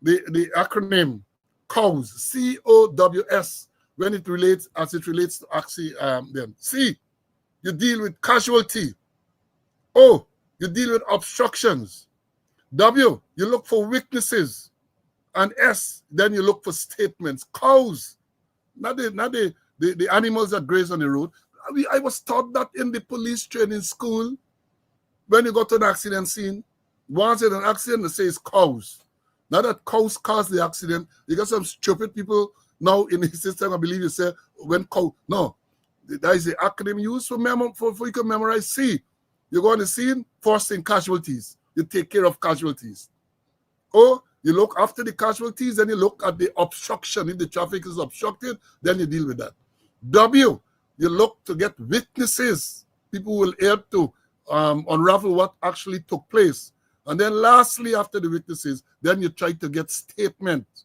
A: the acronym COWS, COWS, when it relates to actually them. C, you deal with casualty. O, you deal with obstructions. W, you look for weaknesses. And S, then you look for statements. Cows, not the animals that graze on the road. I was taught that in the police training school. When you go to an accident scene, once in an accident, they say it's cows. Not that cows caused the accident. You got some stupid people now in the system, I believe you say, when cow. No, that is the acronym used for you can memorize. C, you go on the scene, first thing, casualties. You take care of casualties. O, you look after the casualties, then you look at the obstruction. If the traffic is obstructed, then you deal with that. W, you look to get witnesses. People will help to unravel what actually took place. And then lastly, after the witnesses, then you try to get statements.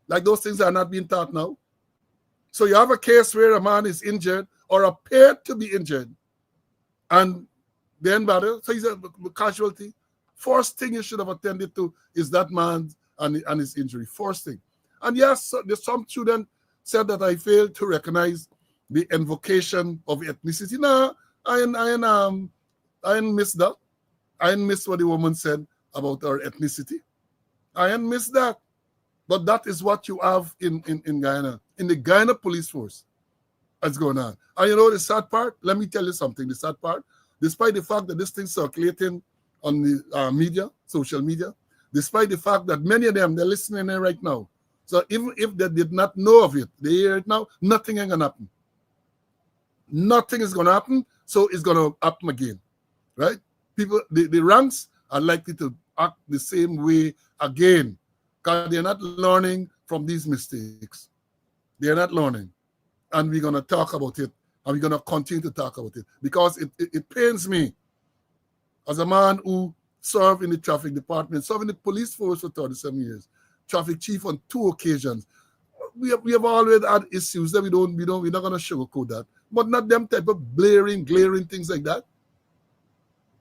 A: Like those things are not being taught now. So you have a case where a man is injured or appeared to be injured, and then battle, so he's a casualty. First thing you should have attended to is that man and his injury. First thing. And yes, there's some student said that I failed to recognize the invocation of ethnicity. No, I didn't miss that. I didn't miss what the woman said about our ethnicity. I didn't miss that. But that is what you have in Guyana, in the Guyana police force. That's going on. And you know the sad part? Let me tell you something. The sad part, despite the fact that this thing circulating on the media, social media, despite the fact that many of them, they're listening in right now. So even if they did not know of it, they hear it now, nothing ain't going to happen. Nothing is going to happen, so it's going to happen again, right? People, the ranks are likely to act the same way again because they're not learning from these mistakes. They're not learning. And we're going to talk about it, and we're going to continue to talk about it because it pains me as a man who served in the traffic department, served in the police force for 37 years, traffic chief on 2 occasions. We have already had issues that we're not going to sugarcoat that, but not them type of glaring things like that.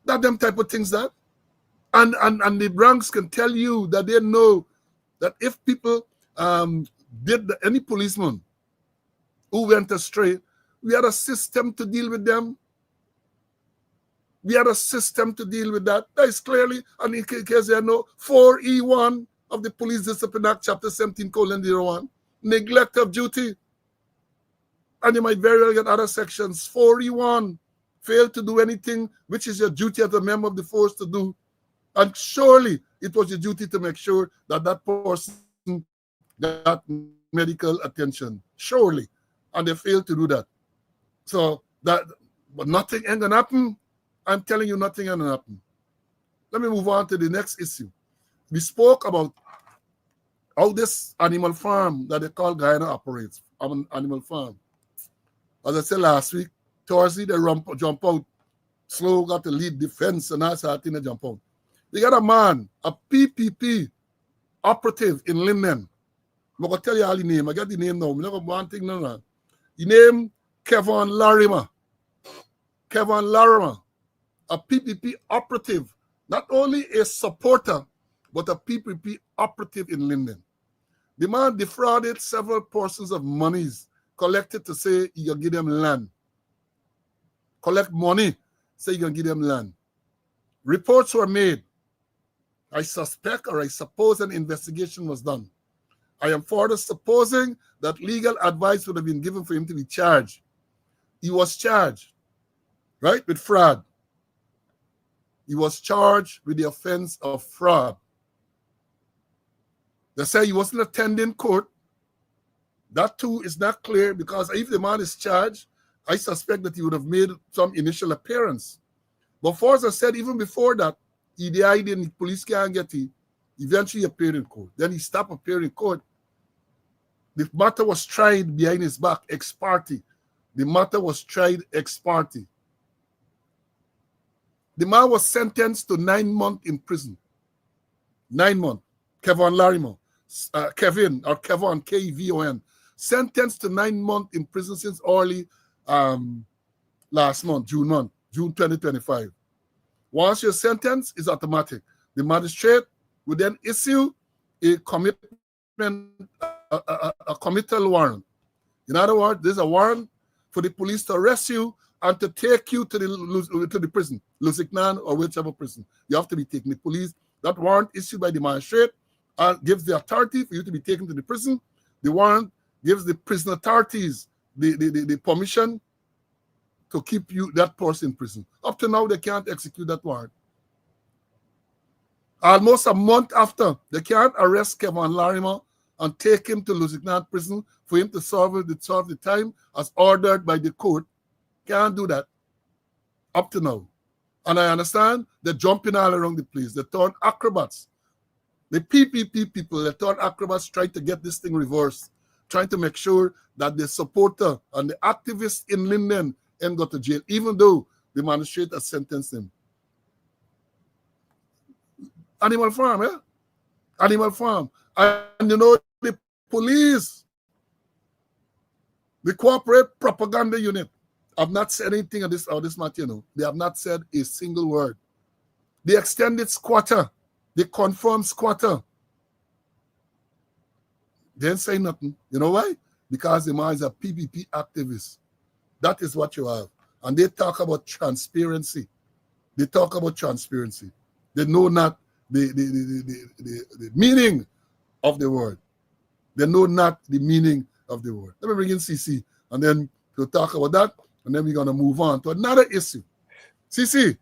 A: Not them type of things that. And the ranks can tell you that they know that if people any policeman who went astray, we had a system to deal with them. We had a system to deal with that. That is clearly, and in case there are no 4E1 of the Police Discipline Act, Chapter 17:01, neglect of duty. And you might very well get other sections. 4E1, fail to do anything which is your duty as a member of the force to do. And surely it was your duty to make sure that that person got medical attention. Surely. And they failed to do that. So that, but nothing ain't gonna happen. I'm telling you, nothing ain't gonna happen. Let me move on to the next issue. We spoke about how this animal farm that they call Guyana operates. An animal farm. As I said last week, Thursday they jump out. Slow got to lead defense and that's how they jump out. You got a man, a PPP operative in Linden. I'm going to tell you all the name. I got the name now. I'm not going to one thing now. The name Kevin Larimer. Kevin Larimer, a PPP operative, not only a supporter, but a PPP operative in Linden. The man defrauded several portions of monies collected to say you can give them land. Collect money, say you can give them land. Reports were made. I suspect or I suppose an investigation was done. I am further supposing that legal advice would have been given for him to be charged. He was charged, right, with fraud. He was charged with the offense of fraud. They say he wasn't attending court. That too is not clear because if the man is charged, I suspect that he would have made some initial appearance. But for as I said, even before that, he died and the police can't get him. Eventually appeared in court. Then he stopped appearing in court. The matter was tried behind his back, ex parte. The matter was tried ex parte. The man was sentenced to 9 months in prison. 9 months. Kevin Larimer. Kevin, or Kevin, Kevon, sentenced to 9 months in prison since early last month, June 2025. Once your sentence is automatic, the magistrate will then issue a committal warrant. In other words, there's a warrant for the police to arrest you and to take you to the prison, Lusignan or whichever prison. You have to be taken. The police, that warrant issued by the magistrate gives the authority for you to be taken to the prison. The warrant gives the prison authorities the permission to keep that person in prison. Up to now, they can't execute that warrant. Almost a month after, they can't arrest Kevin Larimer and take him to Lusignan prison for him to serve the time as ordered by the court. Can't do that up to now. And I understand they're jumping all around the place. They turn acrobats. The PPP people, they turn acrobats trying to get this thing reversed, trying to make sure that the supporter and the activists in Linden ain't got to jail, even though the magistrate has sentenced him. Animal farm, eh? Animal farm. And you know, the police, the corporate propaganda unit, have not said anything on this matter, you know. They have not said a single word. The extended squatter, the confirmed squatter, they didn't say nothing. You know why? Because the man is a PPP activist. That is what you have. And they talk about transparency. They talk about transparency. They know not the meaning of the word. They know not the meaning of the word. Let me bring in CC, and then we'll talk about that, and then we're going to move on to another issue. CC,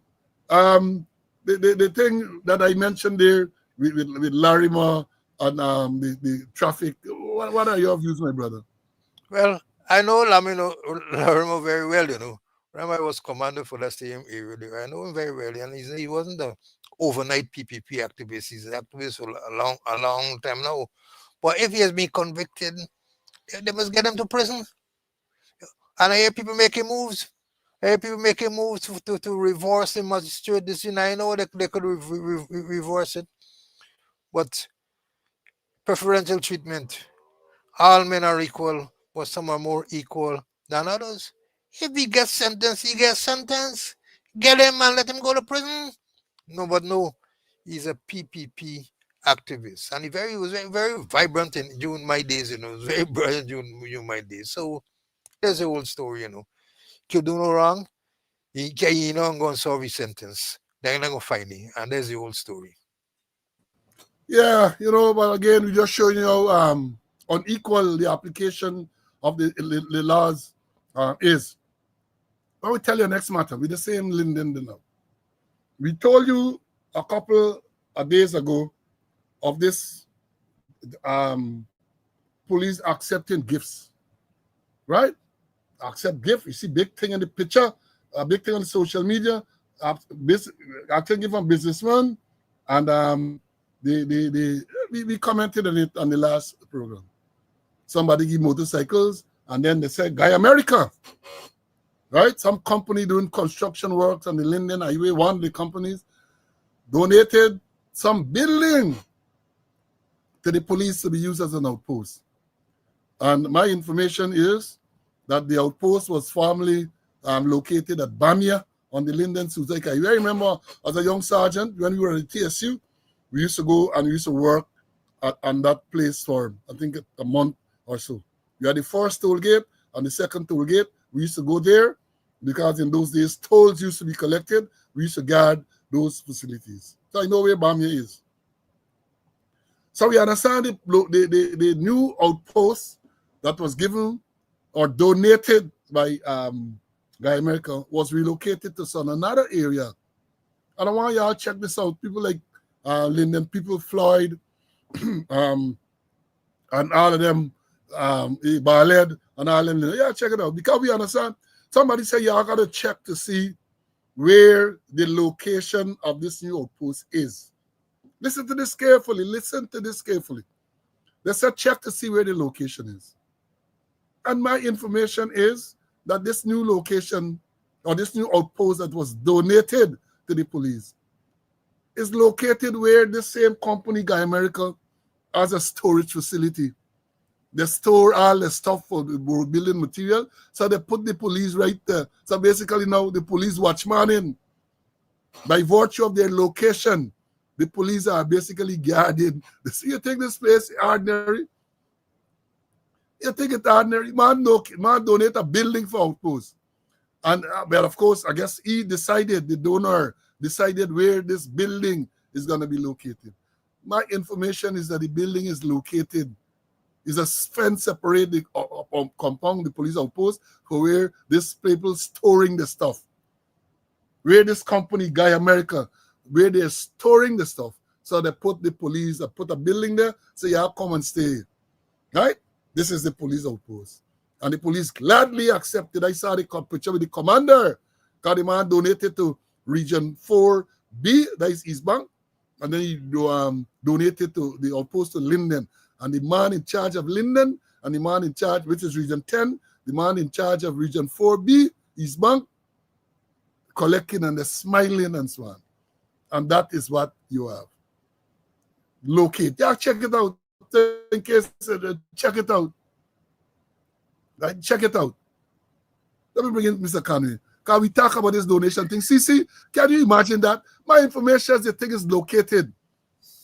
A: the thing that I mentioned there with Larimer and the traffic, what are your views, my brother?
B: Well, I know Larimer very well, you know. Remember, I was commander for that same area there. I know him very well, and he wasn't the overnight PPP activist. He's an activist for a long time now. But if he has been convicted, they must get him to prison. And I hear people making moves. I hear people making moves to reverse the magistrate decision. I know that they could reverse it. But preferential treatment. All men are equal, but some are more equal than others. If he gets sentenced, he gets sentenced. Get him and let him go to prison. No, but no, he's a PPP activist, and he was very vibrant during my days. You know, very brilliant during my days. So there's the whole story. You know, you do no wrong, I'm going to serve his sentence. They're not going to find him, and there's the whole story.
A: Yeah, you know, but again, we just showing you how unequal the application of the laws is. I will tell you next matter with the same Linden now. We told you a couple of days ago of this police accepting gifts, right? accept gift. You see big thing in the picture, a big thing on social media. Accept gift from businessman, and we commented on it on the last program. Somebody give motorcycles, and then they said, "Guy America." Right? Some company doing construction works on the Linden Highway, one of the companies, donated some building to the police to be used as an outpost. And my information is that the outpost was formerly located at Bamia on the Linden Suzaika Highway. I remember as a young sergeant, when we were at TSU, we used to go and we used to work on that place for, I think, a month or so. We had the first toll gate and the second toll gate. We used to go there because in those days, tolls used to be collected. We used to guard those facilities. So I know where Bamia is. So we understand the new outpost that was given or donated by Guy America was relocated to some another area. And I want y'all check this out. People like Linden, people Floyd, and all of them, Barled, and all of them. Yeah, check it out. Because we understand, somebody say y'all got to check to see where the location of this new outpost is. Listen to this carefully. Listen to this carefully. They said check to see where the location is. And my information is that this new location or this new outpost that was donated to the police is located where the same company, Guy America, has a storage facility. They store all the stuff for the building material, so they put the police right there. So basically now the police watchman in. By virtue of their location, the police are basically guarding. So you think this place ordinary? You think it's ordinary? Man donate a building for outpost. And but of course, I guess the donor decided where this building is going to be located. My information is that the building is located, is a fence separated compound, the police outpost, for where this people storing the stuff. Where this company, Guy America, where they're storing the stuff. So they put the police, put a building there, so y'all come and stay. Right? This is the police outpost. And the police gladly accepted. I saw the picture with the commander. Because the man donated to Region 4B, that is East Bank. And then he donated to the outpost to Linden. And the man in charge of Linden, and the man in charge, which is Region 10, the man in charge of Region 4B, East Bank, collecting and they're smiling and so on. And that is what you have. Locate. Yeah, check it out. In case, check it out. Right? Check it out. Let me bring in Mr. Conway. Because we talk about this donation thing. See, can you imagine that? My information is the thing is located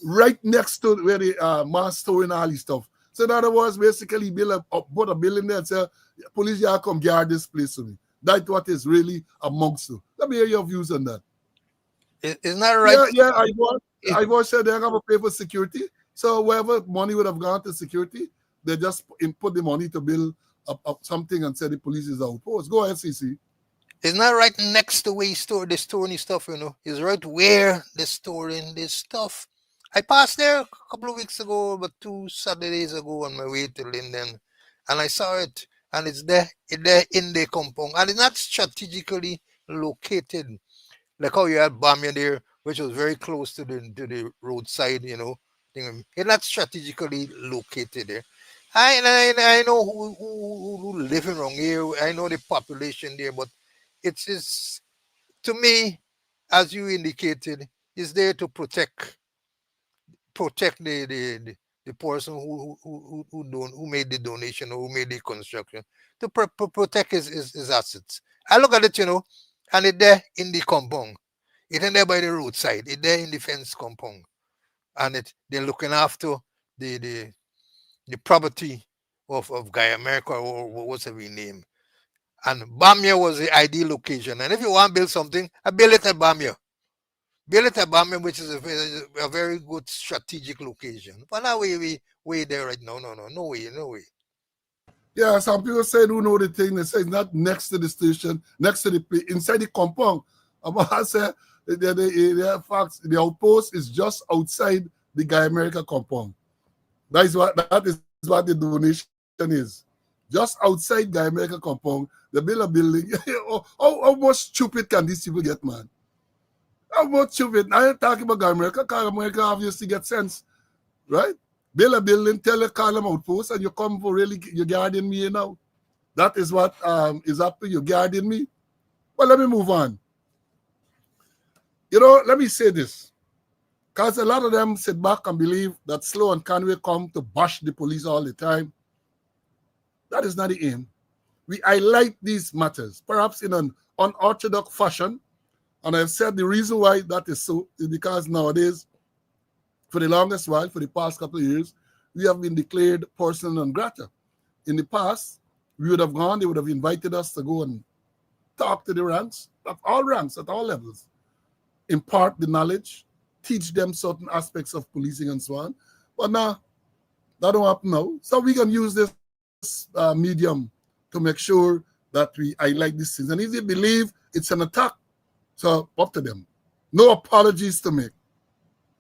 A: right next to where the mass storing all this stuff. So in other words, basically put a building there and say, police, y'all come guard this place for me. That's what is really amongst you. Let me hear your views on that.
B: Isn't that right?
A: Yeah, I was said they're going to pay for security. So wherever money would have gone to security, they just input the money to build up something and say the police is outpost. Go ahead, CC.
B: Isn't that right next to where they're storing this stuff, It's right where they're storing this stuff. I passed there a couple of weeks ago, about 2 Saturdays ago on my way to Linden, and I saw it, and it's there in the compound, and it's not strategically located. Like how you had Bamia there, which was very close to the roadside, It's not strategically located there. I know who living around here. I know the population there, but it's to me, as you indicated, is there to protect the person who made the donation or who made the construction, to protect his assets. I look at it, and it's there in the compound. It's in there by the roadside. It's there in the fence compound, and they're looking after the property of Guy America or whatever his name. And Bamia was the ideal location. And if you want to build something, I build it at Bamia. Build it at Bamia, which is a very good strategic location. But now we there right now. No way.
A: Yeah, some people say don't know the thing. They say it's not next to the station, next to inside the compound. I say the facts, the outpost is just outside the Guy America compound. That is what the donation is. just outside Guy America compound, they build a building. How much stupid can these people get, man? How much stupid? I ain't talking about Guy America, because America obviously get sense, right? Build a building, tell a column outpost, and you come for really, you're guarding me now. That is what is up to you, guarding me. Well, let me move on. Let me say this. Because a lot of them sit back and believe that Slow and Conway come to bash the police all the time. That is not the aim. We highlight these matters, perhaps in an unorthodox fashion. And I've said the reason why that is so is because nowadays, for the longest while, for the past couple of years, we have been declared persona non grata. In the past, we would have gone, they would have invited us to go and talk to the ranks, at all levels, impart the knowledge, teach them certain aspects of policing and so on. But now, that don't happen now. So we can use this medium to make sure that we highlight these things. And if they believe it's an attack, so up to them. No apologies to make.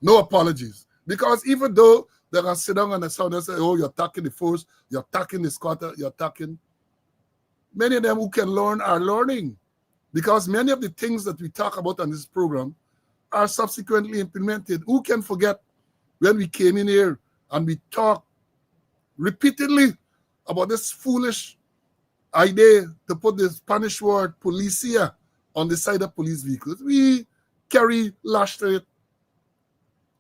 A: No apologies. Because even though they're going to sit down on the sound and say, oh, you're attacking the force, you're attacking the squatter, you're attacking. Many of them who can learn are learning. Because many of the things that we talk about on this program are subsequently implemented. Who can forget when we came in here and we talked repeatedly about this foolish idea to put the Spanish word policia on the side of police vehicles? We carry lash to it.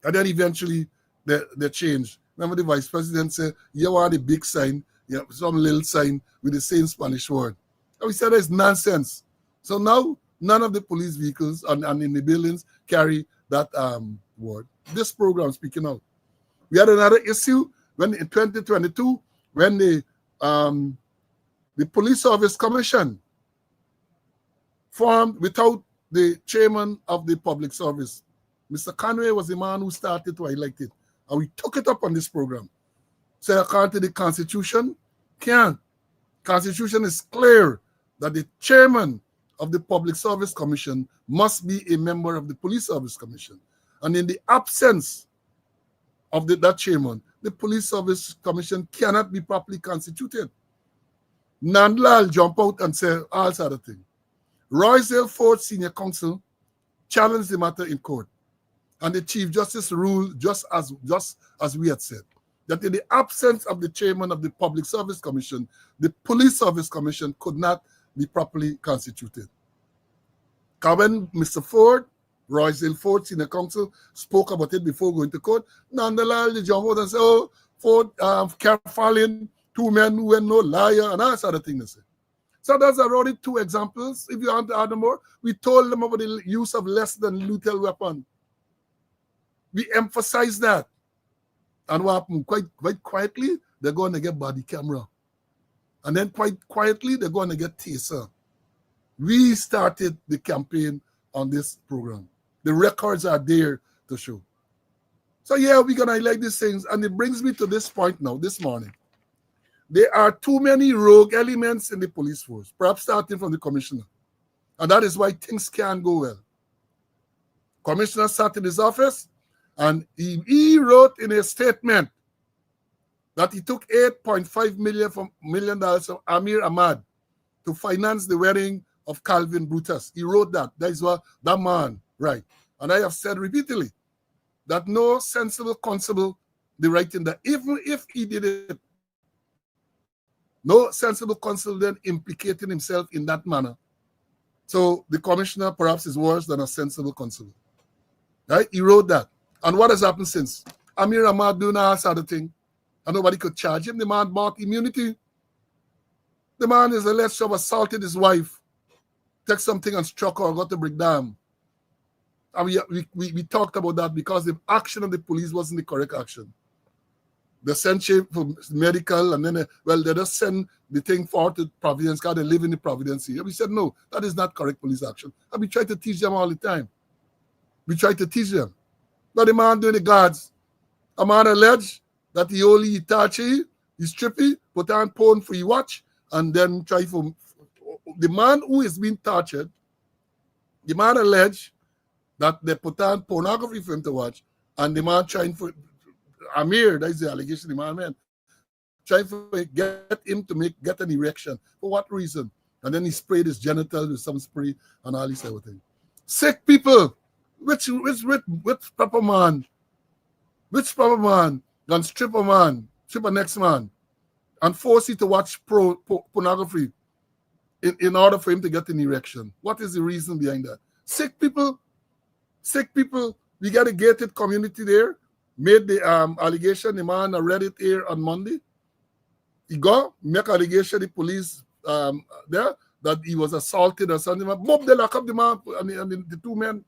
A: And then eventually they change. Remember the vice president said, you want a big sign, some little sign with the same Spanish word. And we said that's nonsense. So now none of the police vehicles and in the buildings carry that word. This program speaking out. We had another issue when in 2022 when the Police Service Commission formed without the chairman of the public service. Mr. Conway was the man who started to highlight it. And we took it up on this program. So according to the Constitution, can't. Constitution is clear that the chairman of the Public Service Commission must be a member of the Police Service Commission. And in the absence of that chairman, the Police Service Commission cannot be properly constituted. Nandlal jump out and say all sort of things. Roysdale Ford Senior Counsel challenged the matter in court. And the Chief Justice ruled just as we had said, that in the absence of the chairman of the Public Service Commission, the Police Service Commission could not be properly constituted. When Mr. Ford, Roysdale Ford Senior Counsel, spoke about it before going to court, nonetheless, they jump out and say, oh, Ford, Carfallion, two men who were no liar, and that sort of thing they say. So those are already two examples. If you want to add more, we told them about the use of less than lethal weapon. We emphasize that. And what happened? Quite quietly, they're going to get body camera. And then quite quietly, they're going to get taser. We started the campaign on this program. The records are there to show. So yeah, we're going to highlight these things. And it brings me to this point now, this morning. There are too many rogue elements in the police force, perhaps starting from the commissioner. And that is why things can't go well. Commissioner sat in his office and he wrote in a statement that he took $8.5 million from Amir Ahmad to finance the wedding of Calvin Brutus. He wrote that. That is what that man, right. And I have said repeatedly that no sensible constable the writing that even if he did it, no sensible constable then implicating himself in that manner. So the commissioner perhaps is worse than a sensible constable. Right? He wrote that. And what has happened since? Amir Ahmad doing that sort of thing. And nobody could charge him. The man bought immunity. The man is alleged to have assaulted his wife, took something and struck her, got to break down. And we talked about that because the action of the police wasn't the correct action. They sent him for medical, and then, they just send the thing forward to Providence because they live in the Providence here. We said, no, that is not correct police action. And we try to teach them all the time. We try to teach them. But the man doing the guards, a man alleged that he only Itachi, he's trippy, put on porn for you watch, and then try for the man who is being tortured, the man alleged that they put on pornography for him to watch, and the man trying for Amir, that is the allegation the man made, trying to get him to get an erection. For what reason? And then he sprayed his genitals with some spray and all this everything. Sick people, which proper man, gonna strip a next man, and force you to watch pornography in order for him to get an erection. What is the reason behind that? Sick people. We got a gated community there. Made the allegation, the man read it here on Monday. He make allegation, the police there, that he was assaulted or something. Bob, they lock up the man and the two men.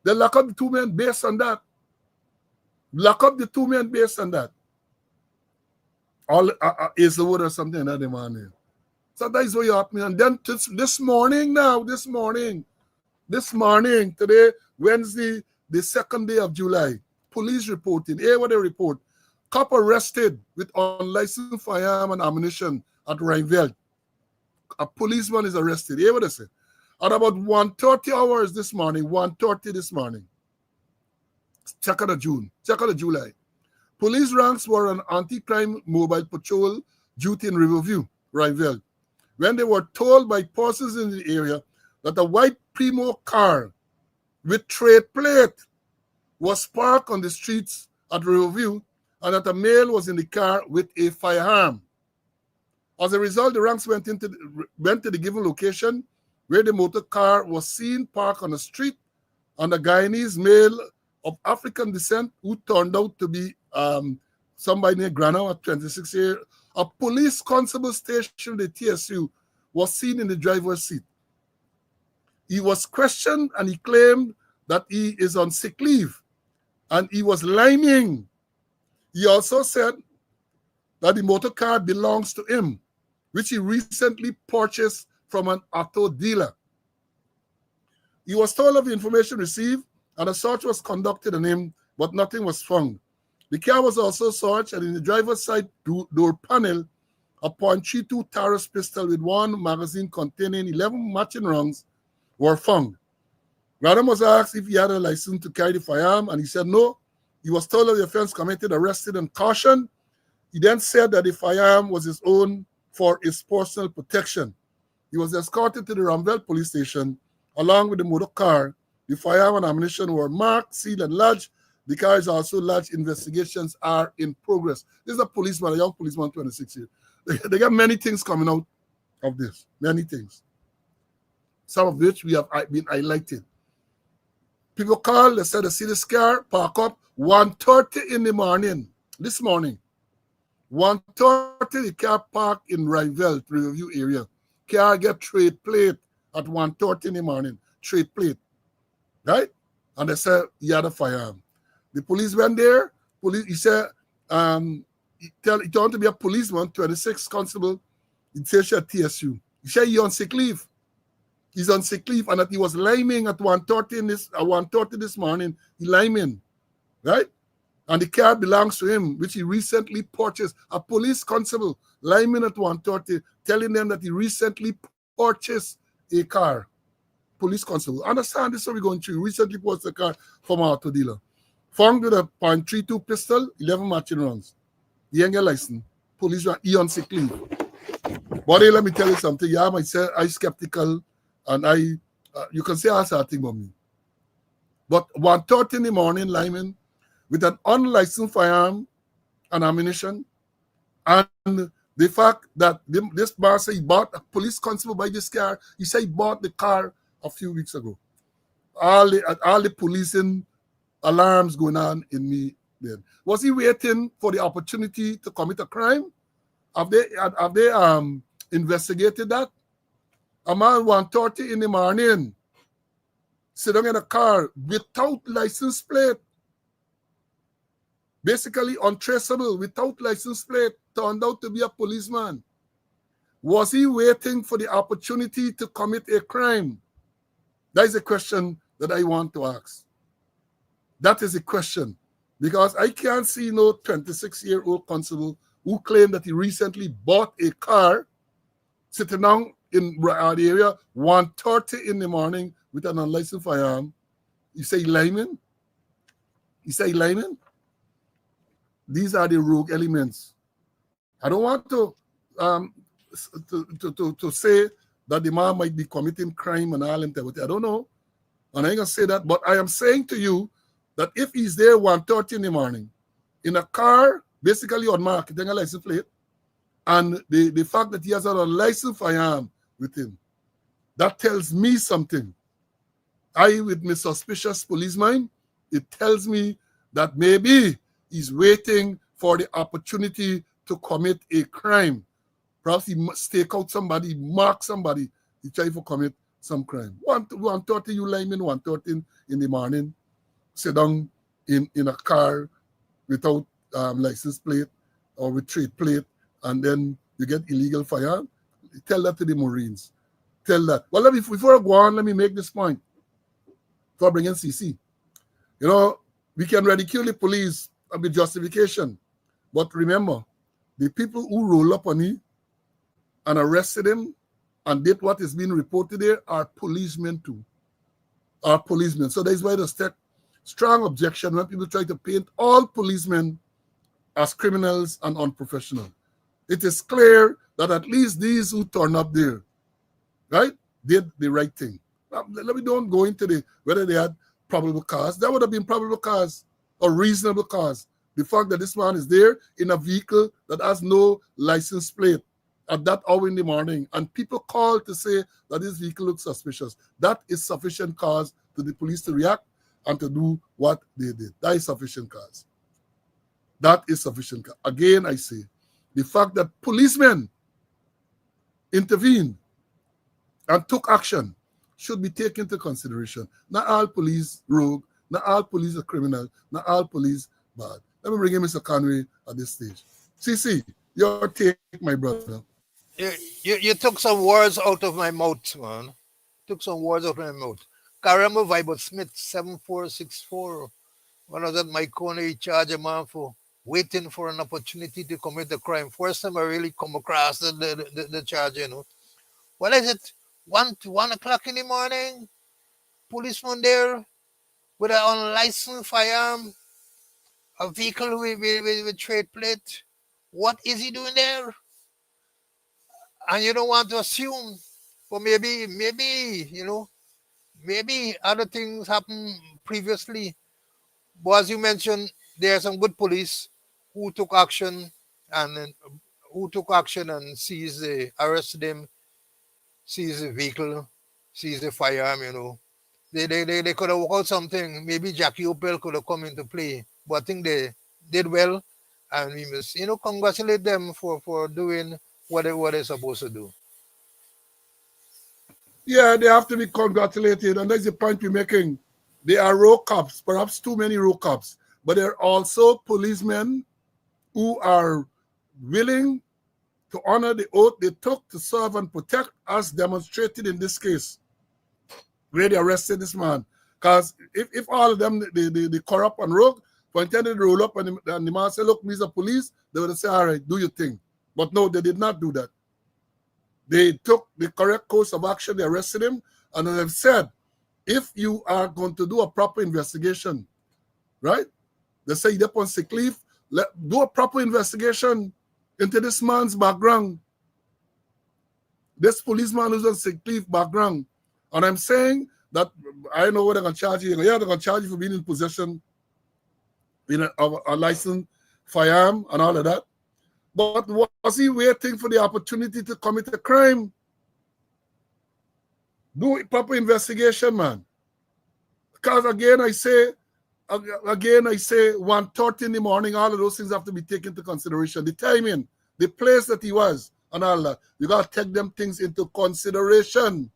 A: They lock up the two men based on that. All is the word or something that the man is. So that is what you happen. And then this morning, today, Wednesday, the 2nd day of July, police reporting, here what they report, cop arrested with unlicensed firearm and ammunition at Rhineveld. A policeman is arrested. Here what they say. At about 1:30 hours this morning, 2nd of July, police ranks were on anti-crime mobile patrol duty in Riverview, Rhineveld, when they were told by persons in the area that a white Primo car with trade plate was parked on the streets at Riverview and that a male was in the car with a firearm. As a result, the ranks went to the given location where the motor car was seen parked on the street, and a Guyanese male of African descent who turned out to be somebody named Grana at 26 years. A police constable stationed at TSU was seen in the driver's seat. He was questioned and he claimed that he is on sick leave and he was lying. He also said that the motor car belongs to him, which he recently purchased from an auto dealer. He was told of the information received and a search was conducted on him, but nothing was found. The car was also searched, and in the driver's side door panel, a .32 Taurus pistol with one magazine containing 11 matching rounds were found. Radam was asked if he had a license to carry the firearm, and he said no. He was told of the offense committed, arrested, and cautioned. He then said that the firearm was his own for his personal protection. He was escorted to the Ramville police station along with the motor car. The firearm and ammunition were marked, sealed, and lodged. The car is also lodged. Investigations are in progress. This is a policeman, a young policeman, 26 years. They got many things coming out of this, many things. Some of which we have been highlighted. People call, they said they see this car park up 1:30 in the morning, this morning. 1:30, the car parked in Rhineville, Riverview area. Car get trade plate at 1:30 in the morning, trade plate, right? And they said he had a firearm. The police went there. He said, he turned to be a policeman, 26 constable. He said at TSU. He said he on sick leave. He's on sick leave, and that he was liming at 1:30 this morning. He liming, right? And the car belongs to him, which he recently purchased. A police constable liming at 1:30, telling them that he recently purchased a car. Police constable. Understand this is what we're going through. He recently purchased a car from our auto dealer. Found with a .32 pistol, 11 matching rounds. He ain't get license. Police were on sick leave. But hey, let me tell you something. Yeah, myself, I skeptical, and you can say I thing about me. But 1:30 in the morning, Lyman, with an unlicensed firearm and ammunition, and the fact that this man said he bought a police constable by this car. He said he bought the car a few weeks ago. All the policing alarms going on in me then. Was he waiting for the opportunity to commit a crime? Have they investigated that? A man 1:30 in the morning, sitting in a car without license plate, basically untraceable, without license plate, turned out to be a policeman. Was he waiting for the opportunity to commit a crime? That is a question that I want to ask. That is a question. Because I can't see no 26-year-old constable who claimed that he recently bought a car sitting down in the area 1:30 in the morning with an unlicensed firearm. You say layman? You say layman? These are the rogue elements I don't want to say that the man might be committing crime and all integrity. I don't know. And I ain't gonna say that, but I am saying to you that if he's there 1:30 in the morning in a car, basically unmarked, getting a license plate, and the fact that he has a license firearm with him, that tells me something. I, with my suspicious policeman, it tells me that maybe he's waiting for the opportunity to commit a crime. Perhaps he must stake out somebody, mark somebody, he try to commit some crime. 1:30, you lineman, 1:30 in the morning, sit down in a car without license plate or with trade plate, and then you get illegal firearm. Tell that to the Marines. Tell that. Well, before I go on, let me make this point for bringing CC. You know, we can ridicule the police with justification, but remember, the people who roll up on him and arrested him and did what is being reported there are policemen too. Are policemen. So that's why there's strong objection when people try to paint all policemen as criminals and unprofessional. It is clear that at least these who turn up there, right, did the right thing. Let me don't go into whether they had probable cause. That would have been probable cause or reasonable cause. The fact that this man is there in a vehicle that has no license plate at that hour in the morning, and people call to say that this vehicle looks suspicious, that is sufficient cause to the police to react and to do what they did. That is sufficient cause. That is sufficient cause. Again, I say, the fact that policemen intervened and took action should be taken into consideration. Not all police rogue, not all police are criminal, not all police bad. Let me bring in Mr. Conway at this stage. CC, your take, my brother.
B: You took some words out of my mouth, man. Took some words out of my mouth. Karamo Vibe Smith, 7464. One of that my corner charge a man for waiting for an opportunity to commit a crime. First time I really come across the charge, you know. What is it? 1 o'clock in the morning? Policeman there with an unlicensed firearm, a vehicle with trade plate. What is he doing there? And you don't want to assume, but maybe, you know, maybe other things happened previously. But as you mentioned, there are some good police who took action and arrested him, seized the vehicle, seized the firearm, you know. They could have worked out something. Maybe Jackie Opel could have come into play. But I think they did well. And we must, you know, congratulate them for doing what they're supposed to do.
A: Yeah, they have to be congratulated, and that's the point we're making. They are row cops, perhaps too many row cops, but they're also policemen who are willing to honor the oath they took to serve and protect, as demonstrated in this case, where they arrested this man. Because if all of them, they corrupt and rogue, for intended to roll up and the man say, look, Mr. Police, they would say, all right, do your thing. But no, they did not do that. They took the correct course of action. They arrested him. And as I've said, if you are going to do a proper investigation, right? They say you're on sick leave, do a proper investigation into this man's background. This policeman who's on sick leave background. And I'm saying that I know what they're going to charge you. Yeah, they're going to charge you for being in possession of a licensed firearm and all of that. But was he waiting for the opportunity to commit a crime? Do a proper investigation, man. Because again, I say 1:30 in the morning, all of those things have to be taken into consideration. The timing, the place that he was, and all that. You got to take them things into consideration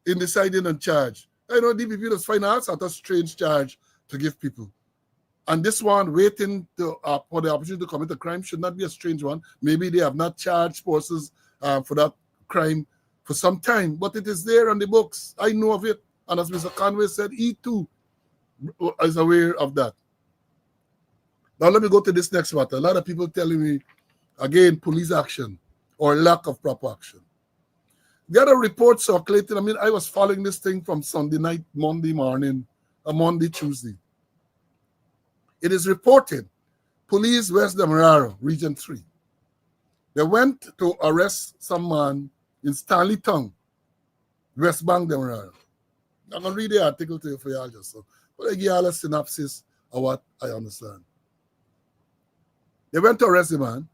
A: in deciding on charge. I know DPP does find out a strange charge to give people. And this one, waiting for the opportunity to commit a crime, should not be a strange one. Maybe they have not charged forces for that crime for some time, but it is there on the books. I know of it. And as Mr. Conway said, he too is aware of that. Now let me go to this next matter. A lot of people telling me, again, police action or lack of proper action. The other report circulated, I was following this thing from Sunday night, Monday morning, Monday, Tuesday. It is reported Police West Demerara, Region 3. They went to arrest some man in Stanley Town, West Bank Demerara. I'm going to read the article to you for y'all just so. But I give y'all a synopsis of what I understand. They went to arrest the man.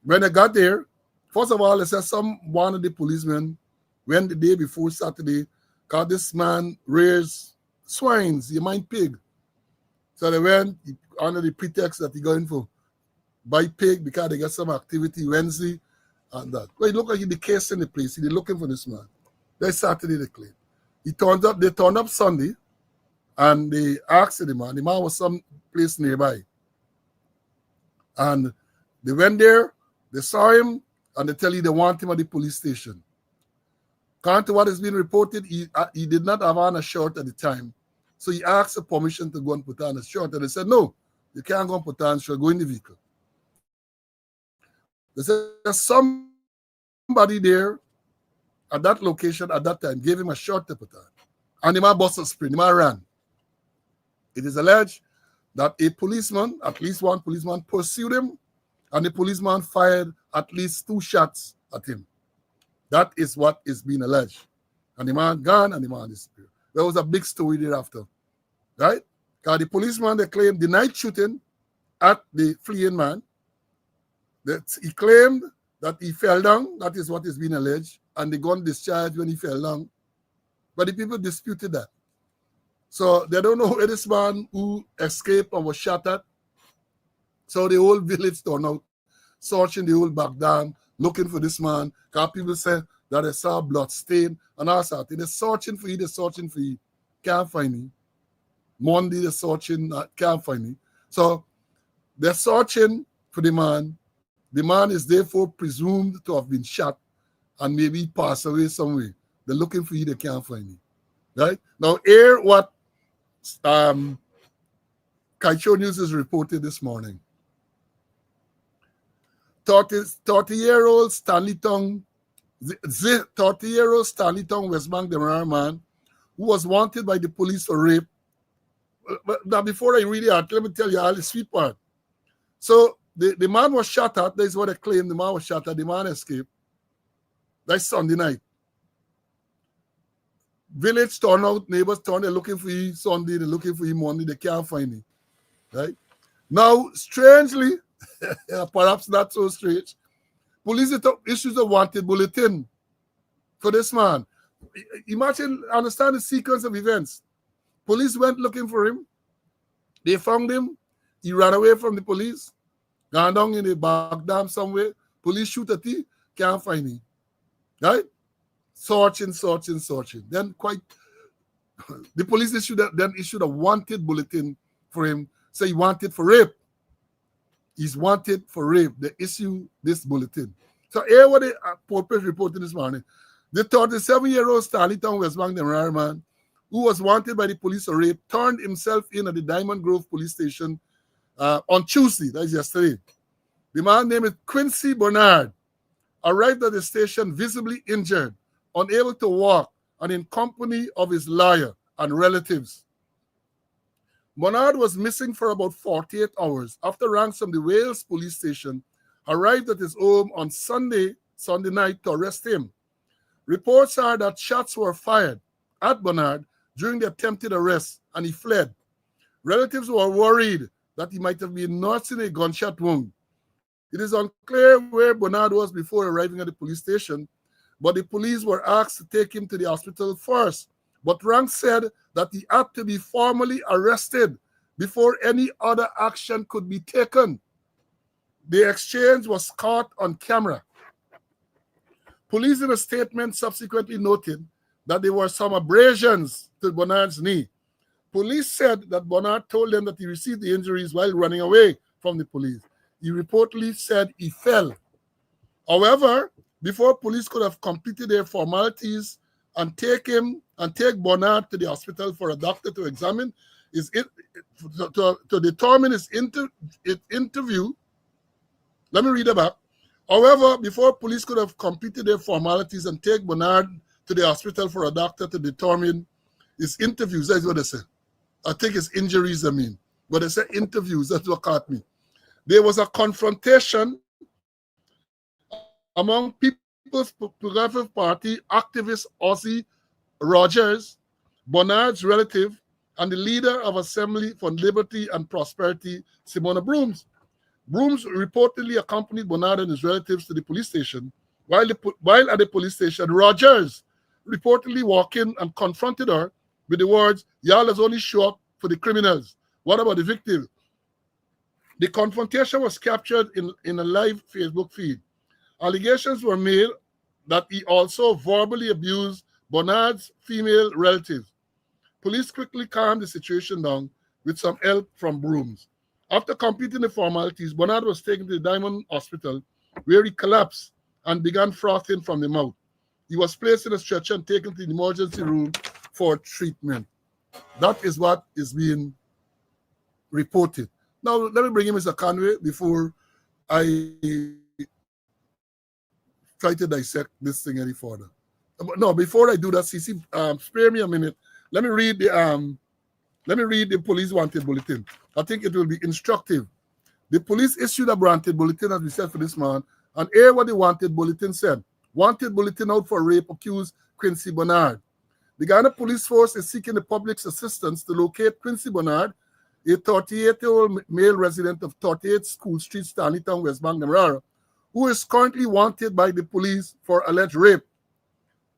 A: When they got there, first of all, they said one of the policemen went the day before Saturday, because this man rears swines, you mind pig. So they went under the pretext that he going for buy pig because they got some activity Wednesday and that. Well, it looked like he the case in the place. They're looking for this man. They Saturday they claim. They turned up Sunday and they asked the man. The man was some place nearby. And they went there, they saw him, and they tell you they want him at the police station. According to what has been reported, he did not have on a shirt at the time. So he asked for permission to go and put on a shirt. And they said, no, you can't go and put on a shirt, go in the vehicle. They said somebody there at that location at that time gave him a shirt to put on. And the man busted a sprint, the man ran. It is alleged that a policeman, at least one policeman, pursued him, and the policeman fired at least 2 shots at him. That is what is being alleged. And the man gone and the man disappeared. There was a big story thereafter, right? Because the policeman, they claimed, denied shooting at the fleeing man. That he claimed that he fell down. That is what is being alleged. And the gun discharged when he fell down. But the people disputed that. So they don't know where this man who escaped and was shot at. So the whole village turned out, searching the whole back dam, looking for this man. Because people say that they saw blood stain and all that. They're searching for you, can't find him. Monday they're searching, can't find him. So they're searching for the man. The man is therefore presumed to have been shot and maybe passed away somewhere. They're looking for you, they can't find him. Right? Now, here what Kaicho News is reported this morning. 30-year-old Stanley Town, 30-year-old Stanley Town West Bank Demerara man who was wanted by the police for rape. But now, before I read it out, let me tell you all the sweet part. So the man was shot at. That's what they claim. The man was shot at. The man escaped. That's Sunday night. Village turn out, neighbors turn, they're looking for you Sunday, they're looking for you Monday, they can't find him. Right? Now, strangely, perhaps not so strange, police issues a wanted bulletin for this man. Imagine, understand the sequence of events. Police went looking for him. They found him. He ran away from the police. Gone down in the back dam somewhere. Police shoot at him. Can't find him. Right? Searching. Then the police issued a wanted bulletin for him. Say he wanted for rape. He's wanted for rape. They issue this bulletin. So here what the purpose reported this morning. The 37-year-old Stanley Town West Bank Demerara man who was wanted by the police for rape turned himself in at the Diamond Grove police station on Tuesday, that is yesterday. The man named Quincy Bernard arrived at the station visibly injured, unable to walk, and in company of his lawyer and relatives. Bernard was missing for about 48 hours after ranks from the Wales police station arrived at his home on Sunday night to arrest him. Reports are that shots were fired at Bernard during the attempted arrest and he fled. Relatives were worried that he might have been nursing a gunshot wound. It is unclear where Bernard was before arriving at the police station, but the police were asked to take him to the hospital first. But ranks said that he had to be formally arrested before any other action could be taken. The exchange was caught on camera. Police in a statement subsequently noted that there were some abrasions to Bernard's knee. Police said that Bernard told them that he received the injuries while running away from the police. He reportedly said he fell. However, before police could have completed their formalities and take Bernard to the hospital for a doctor to examine to determine his interview. Let me read it back. However, before police could have completed their formalities and take Bernard to the hospital for a doctor to determine his interviews, that's what they say. I think his injuries, but they said interviews. That's what caught me. There was a confrontation among People's Progressive Party activist Ozzy Rogers, Bernard's relative, and the leader of Assembly for Liberty and Prosperity, Simona Brooms. Brooms reportedly accompanied Bernard and his relatives to the police station. While at the police station, Rogers reportedly walked in and confronted her with the words, "Y'all has only show up for the criminals. What about the victims?" The confrontation was captured in a live Facebook feed. Allegations were made that he also verbally abused Bernard's female relatives. Police quickly calmed the situation down with some help from Brooms. After completing the formalities, Bernard was taken to the Diamond Hospital, where he collapsed and began frothing from the mouth. He was placed in a stretcher and taken to the emergency room for treatment. That is what is being reported. Now, let me bring in Mr. Conway before I try to dissect this thing any further. No, before I do that, CC, spare me a minute. Let me read the police wanted bulletin. I think it will be instructive. The police issued a wanted bulletin, as we said, for this man, and here what the wanted bulletin said. Wanted bulletin out for rape accused Quincy Bernard. The Ghana police force is seeking the public's assistance to locate Quincy Bernard, a 38-year-old male resident of 38 School Street, Stanleytown, West Bank, Demerara, who is currently wanted by the police for alleged rape.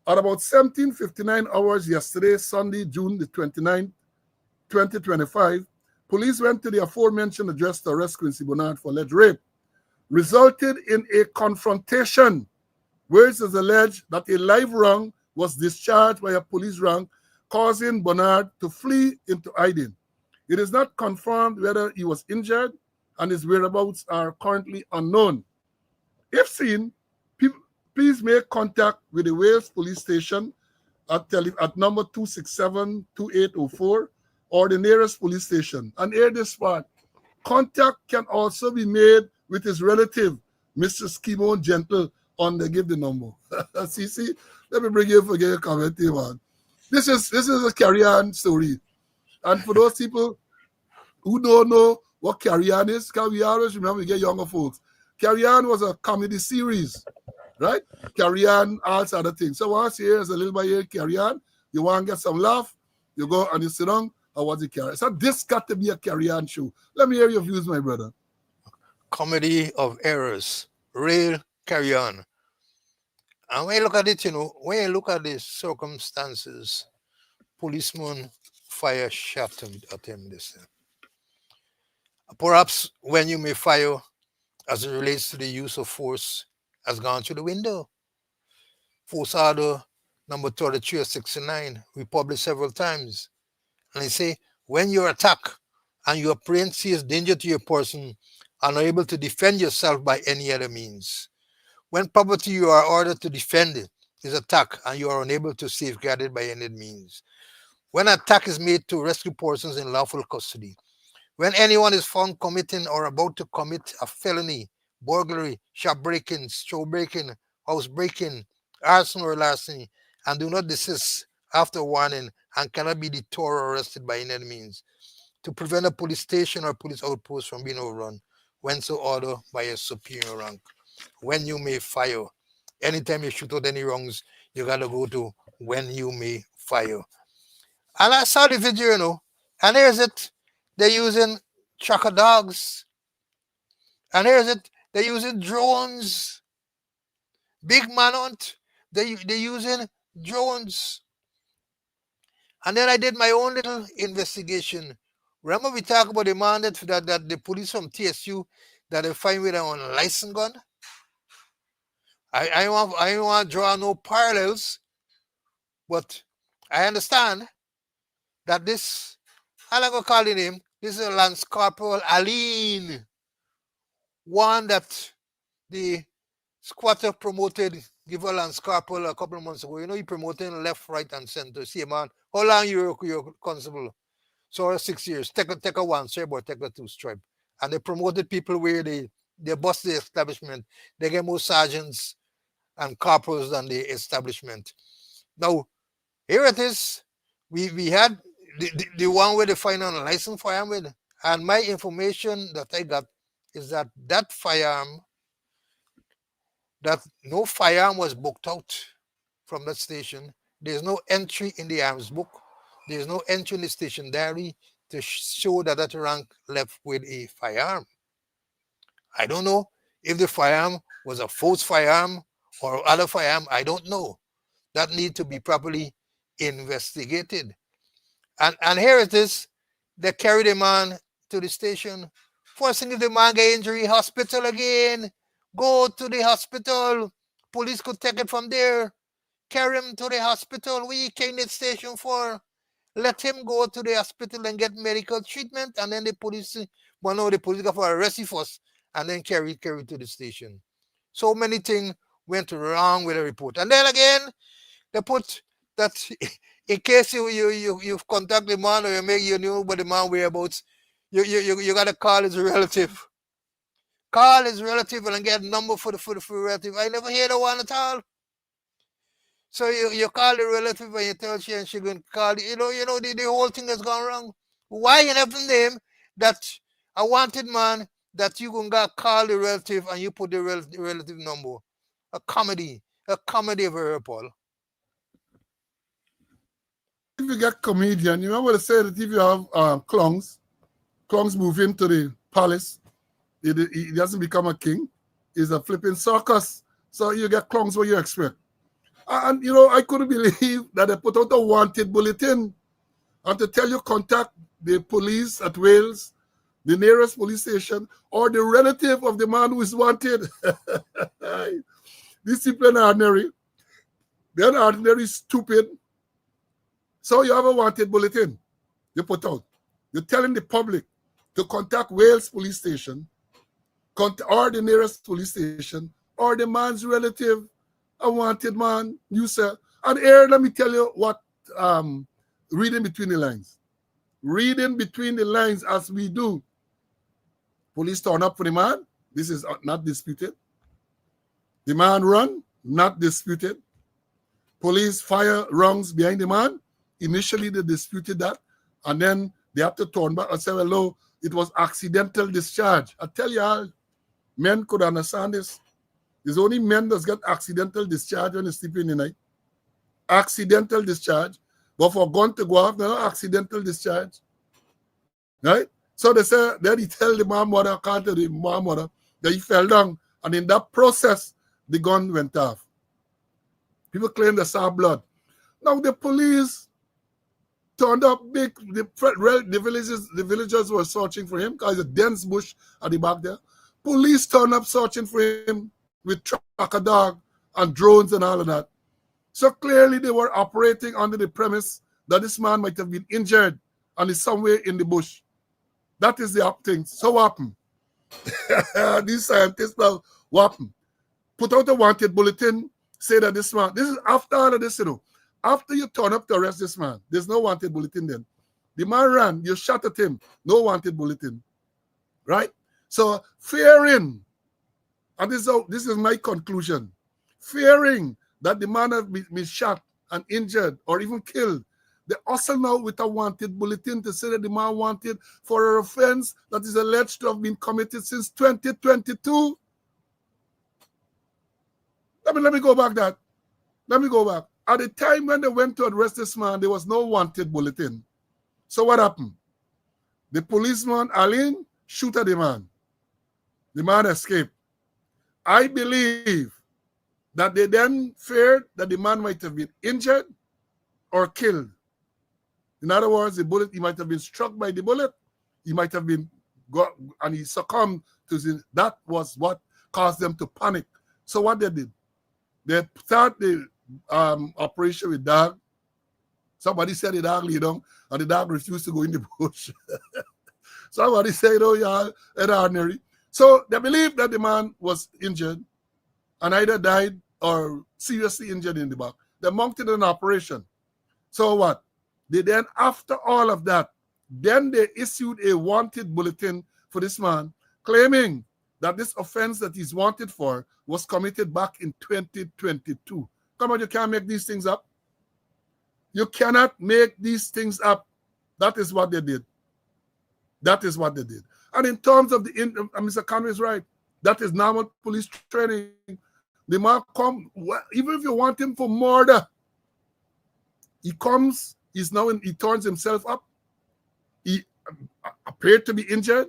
A: At about 17:59 hours yesterday, Sunday, June the 29th, 2025, police went to the aforementioned address to arrest Quincy Bernard for alleged rape, resulted in a confrontation where it is alleged that a live round was discharged by a police round, causing Bernard to flee into hiding. It is not confirmed whether he was injured, and his whereabouts are currently unknown. If seen, please make contact with the Wales Police Station at number 267-2804 or the nearest police station. And here this part, contact can also be made with his relative, Mr. Skimon Gentle, on the give the number. See, let me bring you for your comment here, man. This is a carry-on story. And for those people who don't know what Carry On is, because we always remember we get younger folks. Carry On was a comedy series, right? Carry On, all sorts of things. So once you hear as a little by here, Carry On, you want to get some laugh, you go and you sit down, and watch the carry. So this got to be a Carry On show. Let me hear your views, my brother.
B: Comedy of errors, real Carry On. And when you look at it, when you look at the circumstances, policeman fire shot at him this time. Perhaps when you may fire as it relates to the use of force has gone through the window. Force order number 3369, we published several times. And they say, when you're attacked and your apprehension sees danger to your person, are not able to defend yourself by any other means. When property you are ordered to defend is attacked and you are unable to safeguard it by any means. When attack is made to rescue persons in lawful custody. When anyone is found committing or about to commit a felony, burglary, shop breaking, store breaking, house breaking, arson or larceny, and do not desist after warning and cannot be deterred or arrested by any means, to prevent a police station or police outpost from being overrun, when so ordered by a superior rank. When you may fire. Anytime you shoot out any wrongs, you gotta go to when you may fire. And I saw the video, and here's it. They're using tracker dogs. And here's it. They're using drones. Big man hunt. They're using drones. And then I did my own little investigation. Remember we talked about the man that the police from TSU that they find with an unlicensed gun? I want to draw no parallels, but I understand that this, I'm not going to call the name, this is a Lance Corporal Aline, one that the squatter promoted, give a Lance Corporal a couple of months ago. He promoting left, right, and center. See, man, how long you're constable? So 6 years. Take a one, sorry, but take a two stripe. And they promoted people where they bust the establishment. They get more sergeants and corporals than the establishment. Now, here it is. We had the one where they find on a license for him with, And my information that I got is that no firearm was booked out from that station. There's no entry in the arms book. There's no entry in the station diary to show that that rank left with a firearm. I don't know if the firearm was a false firearm or other firearm. I don't know. That need to be properly investigated. And here it is. They carry the man to the station. First thing, if the man get injury, hospital again. Go to the hospital. Police could take it from there. Carry him to the hospital. What you carrying the station for? Let him go to the hospital and get medical treatment, and then the police, well, no, the police go for arrest him first, and then carry to the station. So many things went wrong with the report. And then again, they put that in case you've contacted the man or you know about the man whereabouts, you gotta call his relative. Call his relative and get a number for the relative. I never hear the one at all. So you call the relative and you tell she and she going to call the whole thing has gone wrong. Why you never name that a wanted man that you going to call the relative and you put the relative number? A comedy of error, Paul.
A: If you get comedian, you remember they say that if you have clowns move into the palace, he doesn't become a king. He's a flipping circus. So you get clowns what you expect. And, I couldn't believe that they put out a wanted bulletin and to tell you contact the police at Wales, the nearest police station, or the relative of the man who is wanted. Disciplinary. They're ordinary stupid. So you have a wanted bulletin you put out. You're telling the public to contact Wales police station, or the nearest police station, or the man's relative, a wanted man, you sir. And here, let me tell you what, reading between the lines. Reading between the lines as we do. Police turn up for the man. This is not disputed. The man run, not disputed. Police fire rounds behind the man. Initially, they disputed that. And then they have to turn back and say, well, no, it was accidental discharge. I tell you all, men could understand this. There's only men that get accidental discharge when they sleep in the night. Accidental discharge. But for gun to go off, no accidental discharge. Right? So they say, then he tell the mother, can't tell the mother, that he fell down. And in that process, the gun went off. People claim they saw blood. Now the police turned up big. The villagers were searching for him because it's a dense bush at the back there. Police turned up searching for him with tracker dog and drones and all of that. So clearly they were operating under the premise that this man might have been injured and is somewhere in the bush. That is the thing. So what happened? These scientists now, what happened? Put out a wanted bulletin, say that this man, this is after all of this, after you turn up to arrest this man, there's no wanted bulletin then. The man ran, you shot at him, no wanted bulletin. Right? So fearing, and this is my conclusion, fearing that the man has been shot and injured or even killed, they also now with a wanted bulletin to say that the man wanted for an offense that is alleged to have been committed since 2022. Let me go back that. Let me go back. At the time when they went to arrest this man, there was no wanted bulletin. So what happened? The policeman, Aline, shoot at the man. The man escaped. I believe that they then feared that the man might have been injured or killed. In other words, the bullet, he might have been struck by the bullet. He might have been, and he succumbed to that was what caused them to panic. So what they did, they start the operation with dog. Somebody said the dog lay down, and the dog refused to go in the bush. Somebody said, oh, yeah, it's ordinary. So they believed that the man was injured and either died or seriously injured in the back. They mounted an operation. So what? They then, after all of that, then they issued a wanted bulletin for this man, claiming that this offense that he's wanted for was committed back in 2022. Come on, you can't make these things up. You cannot make these things up. That is what they did. That is what they did. And in terms of Mr. Conway is right. That is normal police training. The man come, even if you want him for murder, he comes, he turns himself up. He appeared to be injured.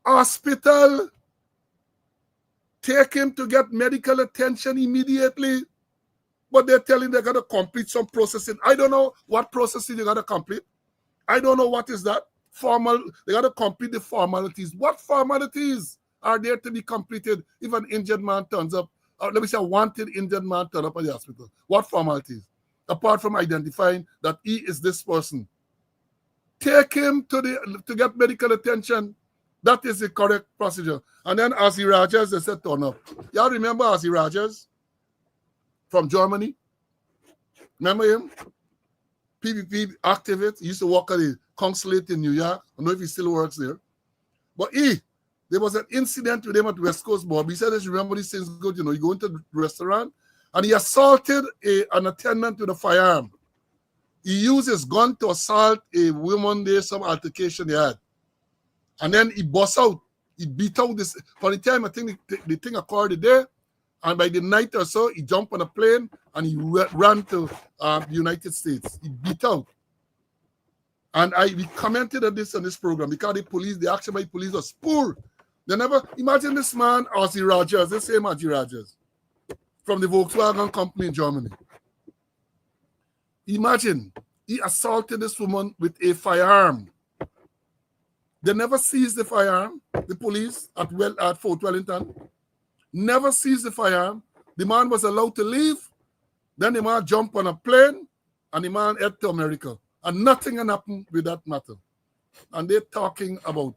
A: Hospital, take him to get medical attention immediately. But they're telling they're going to complete some processing. I don't know what processing they got to complete. I don't know what is that. They got to complete the formalities. What formalities are there to be completed if an injured man turns up? Let me say a wanted injured man turns up at the hospital. What formalities? Apart from identifying that he is this person. Take him to get medical attention. That is the correct procedure. And then Ozzy Rogers, they said turn up. Y'all remember Ozzy Rogers from Germany? Remember him? PPP activist. He used to work at the consulate in New York. I don't know if he still works there. But there was an incident with him at West Coast Bob. He said, remember these things good, you go into the restaurant and he assaulted an attendant with a firearm. He used his gun to assault a woman there, some altercation they had. And then he bust out. He beat out this. For the time, I think the thing occurred there. And by the night or so, he jumped on a plane and he ran to the United States. He beat out. And we commented on this program because the action by the police was poor. They never, imagine this man, Ozzy Rogers, the same Ozzy Rogers, from the Volkswagen company in Germany. Imagine, he assaulted this woman with a firearm. They never seized the firearm, the police at Fort Wellington. Never seized the firearm. The man was allowed to leave. Then the man jumped on a plane and the man headed to America. And nothing can happen with that matter. And they're talking about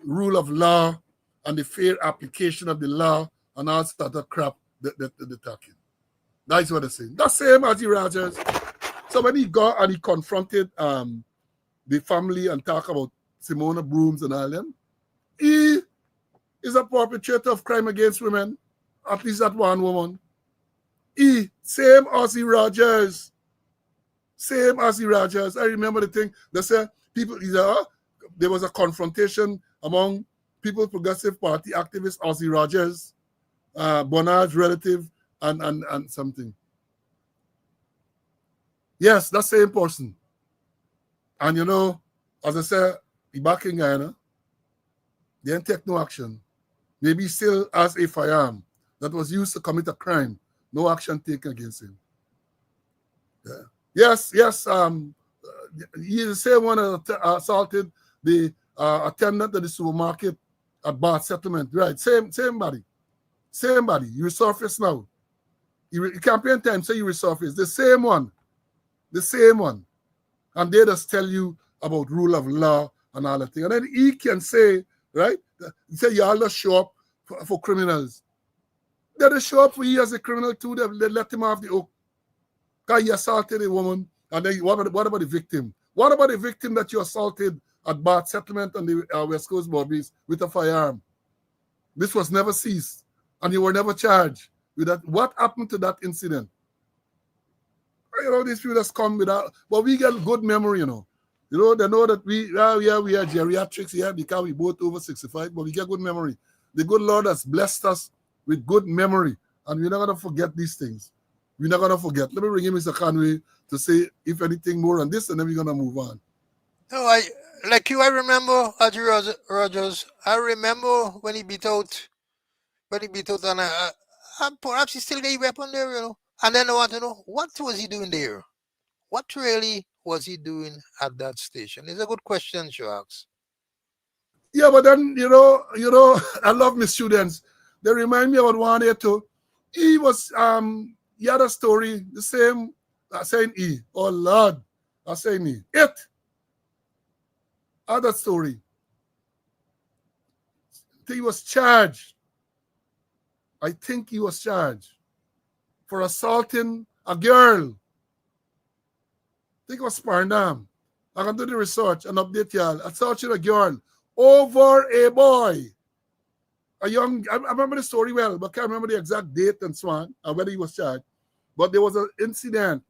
A: rule of law and the fair application of the law and all sort of crap that they're talking. That's what they're saying. That's same as Rogers. So when he got and he confronted the family and talked about Simona Brooms and all them, he is a perpetrator of crime against women, at least that one woman. Same Ozzy Rogers. Same Ozzy Rogers. I remember the thing, they said there was a confrontation among People's Progressive Party activist Ozzy Rogers, Bernard's relative, and something. Yes, that same person. And as I said, he back in Guyana, they didn't take no action. Maybe still has a firearm that was used to commit a crime. No action taken against him. Yeah. Yes. He is the same one that assaulted the attendant at the supermarket at Bath Settlement. Right. Same body. Same body. You resurface now. Campaign time, say you resurface. The same one. The same one. And they just tell you about rule of law and all that thing. And then he can say, right? He say you all just show up for criminals. They just show up for you as a criminal too. They let him off the hook. Because he assaulted a woman. And then what about the victim? What about the victim that you assaulted at Bath Settlement and the West Coast Bobbies with a firearm? This was never seized. And you were never charged with that. What happened to that incident? These people just come without, but we get good memory, They know that we are geriatrics here because we both over 65, but we get good memory. The good Lord has blessed us with good memory, and we're not going to forget these things. We're not going to forget. Let me bring in Mr. Conway to say, if anything more on this, and then we're going to move on.
B: No, I remember Ozzy Rogers. I remember when he beat out, and perhaps he still got a weapon there, And then I want to know, what was he doing there? What really was he doing at that station? It's a good question to ask.
A: Yeah, but then, I love my students. They remind me about one day too. He had a story, the same, saying he. Oh, Lord, I saying he. Other story. He was charged. I think he was charged for assaulting a girl. I think it was Sparndam. I can do the research and update y'all. Assaulting a girl over a boy. I remember the story well, but can't remember the exact date and so on, and whether he was charged. But there was an incident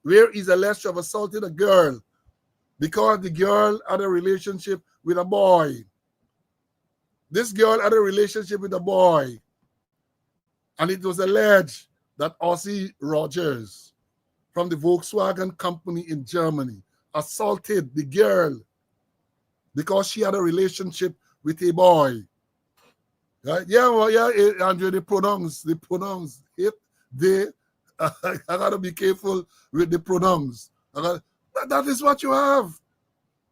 A: where he's alleged to have assaulted a girl because the girl had a relationship with a boy. This girl had a relationship with a boy. And it was alleged that Ossie Rogers from the Volkswagen company in Germany assaulted the girl because she had a relationship with a boy. Right? Yeah, well, yeah, Andrew, the pronouns, it, they, I gotta be careful with the pronouns. That is what you have.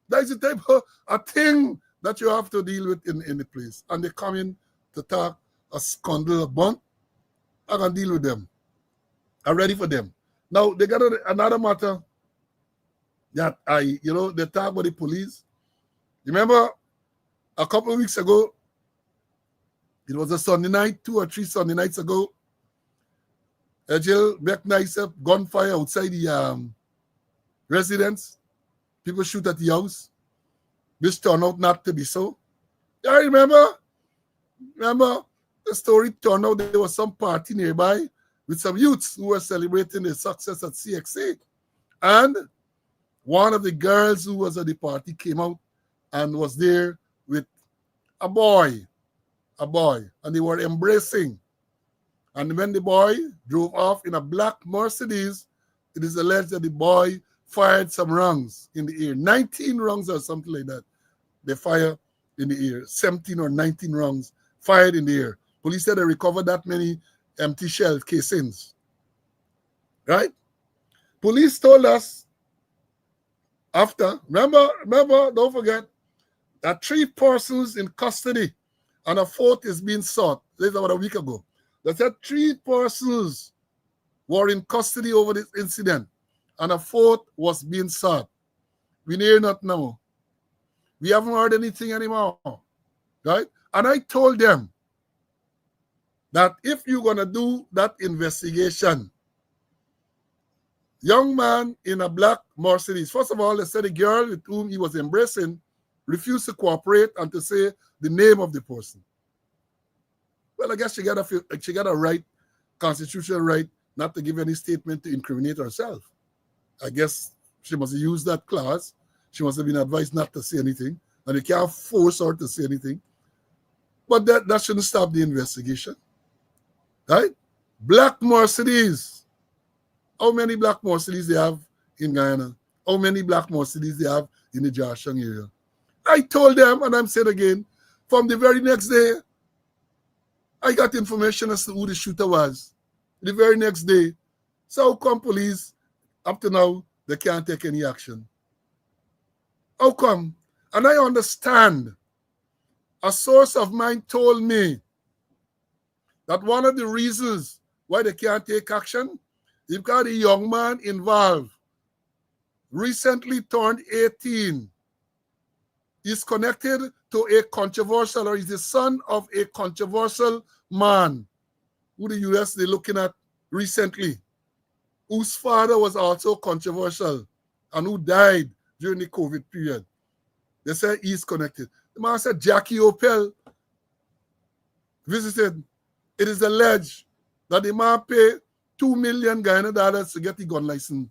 A: That is the type of a thing that you have to deal with in the place. And they come in to talk a scandal, a bun. I can deal with them. I'm ready for them. Now, they got another matter that they talk about the police. Remember, a couple of weeks ago, it was a Sunday night, 2 or 3 Sunday nights ago, a jail back nice up, gunfire outside the residence. People shoot at the house. This turned out not to be so. Yeah, remember the story turned out there was some party nearby with some youths who were celebrating their success at CXA. And one of the girls who was at the party came out and was there with a boy, and they were embracing. And when the boy drove off in a black Mercedes, it is alleged that the boy fired some rounds in the air, 19 rounds or something like that. They fire in the air, 17 or 19 rounds fired in the air. Police said they recovered that many empty shell casings. Right? Police told us after, remember, don't forget, that 3 persons in custody and a 4th is being sought. This is about a week ago. They said 3 persons were in custody over this incident and a 4th was being sought. We hear not now. We haven't heard anything anymore. Right? And I told them that if you're going to do that investigation, young man in a black Mercedes, first of all, they said the girl with whom he was embracing refused to cooperate and to say the name of the person. Well, I guess she got a right, constitutional right, not to give any statement to incriminate herself. I guess she must have used that clause. She must have been advised not to say anything, and you can't force her to say anything. But that shouldn't stop the investigation. Right? Black Mercedes. How many black Mercedes they have in Guyana? How many black Mercedes they have in the Joshua area? I told them, and I'm saying again, from the very next day, I got information as to who the shooter was. The very next day. So how come police, up to now, they can't take any action? How come? And I understand. A source of mine told me that one of the reasons why they can't take action is because the young man involved recently turned 18. He's connected to a controversial, or he's the son of a controversial man who the U.S. they're looking at recently, whose father was also controversial and who died during the COVID period. They said he's connected. The man said Jackie Opel visited. It is alleged that the man paid $2 million Guyana dollars to get the gun license.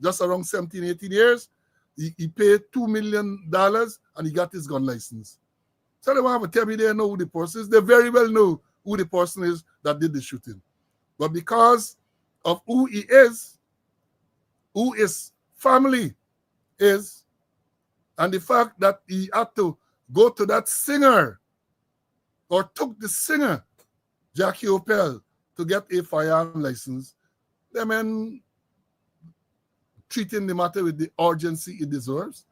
A: Just around 17, 18 years, he paid $2 million and he got his gun license. So they want to tell me they know who the person is. They very well know who the person is that did the shooting. But because of who he is, who his family is, and the fact that he had to go to that singer, or took the singer, Jackie Opel, to get a firearm license, the men treating the matter with the urgency it deserves.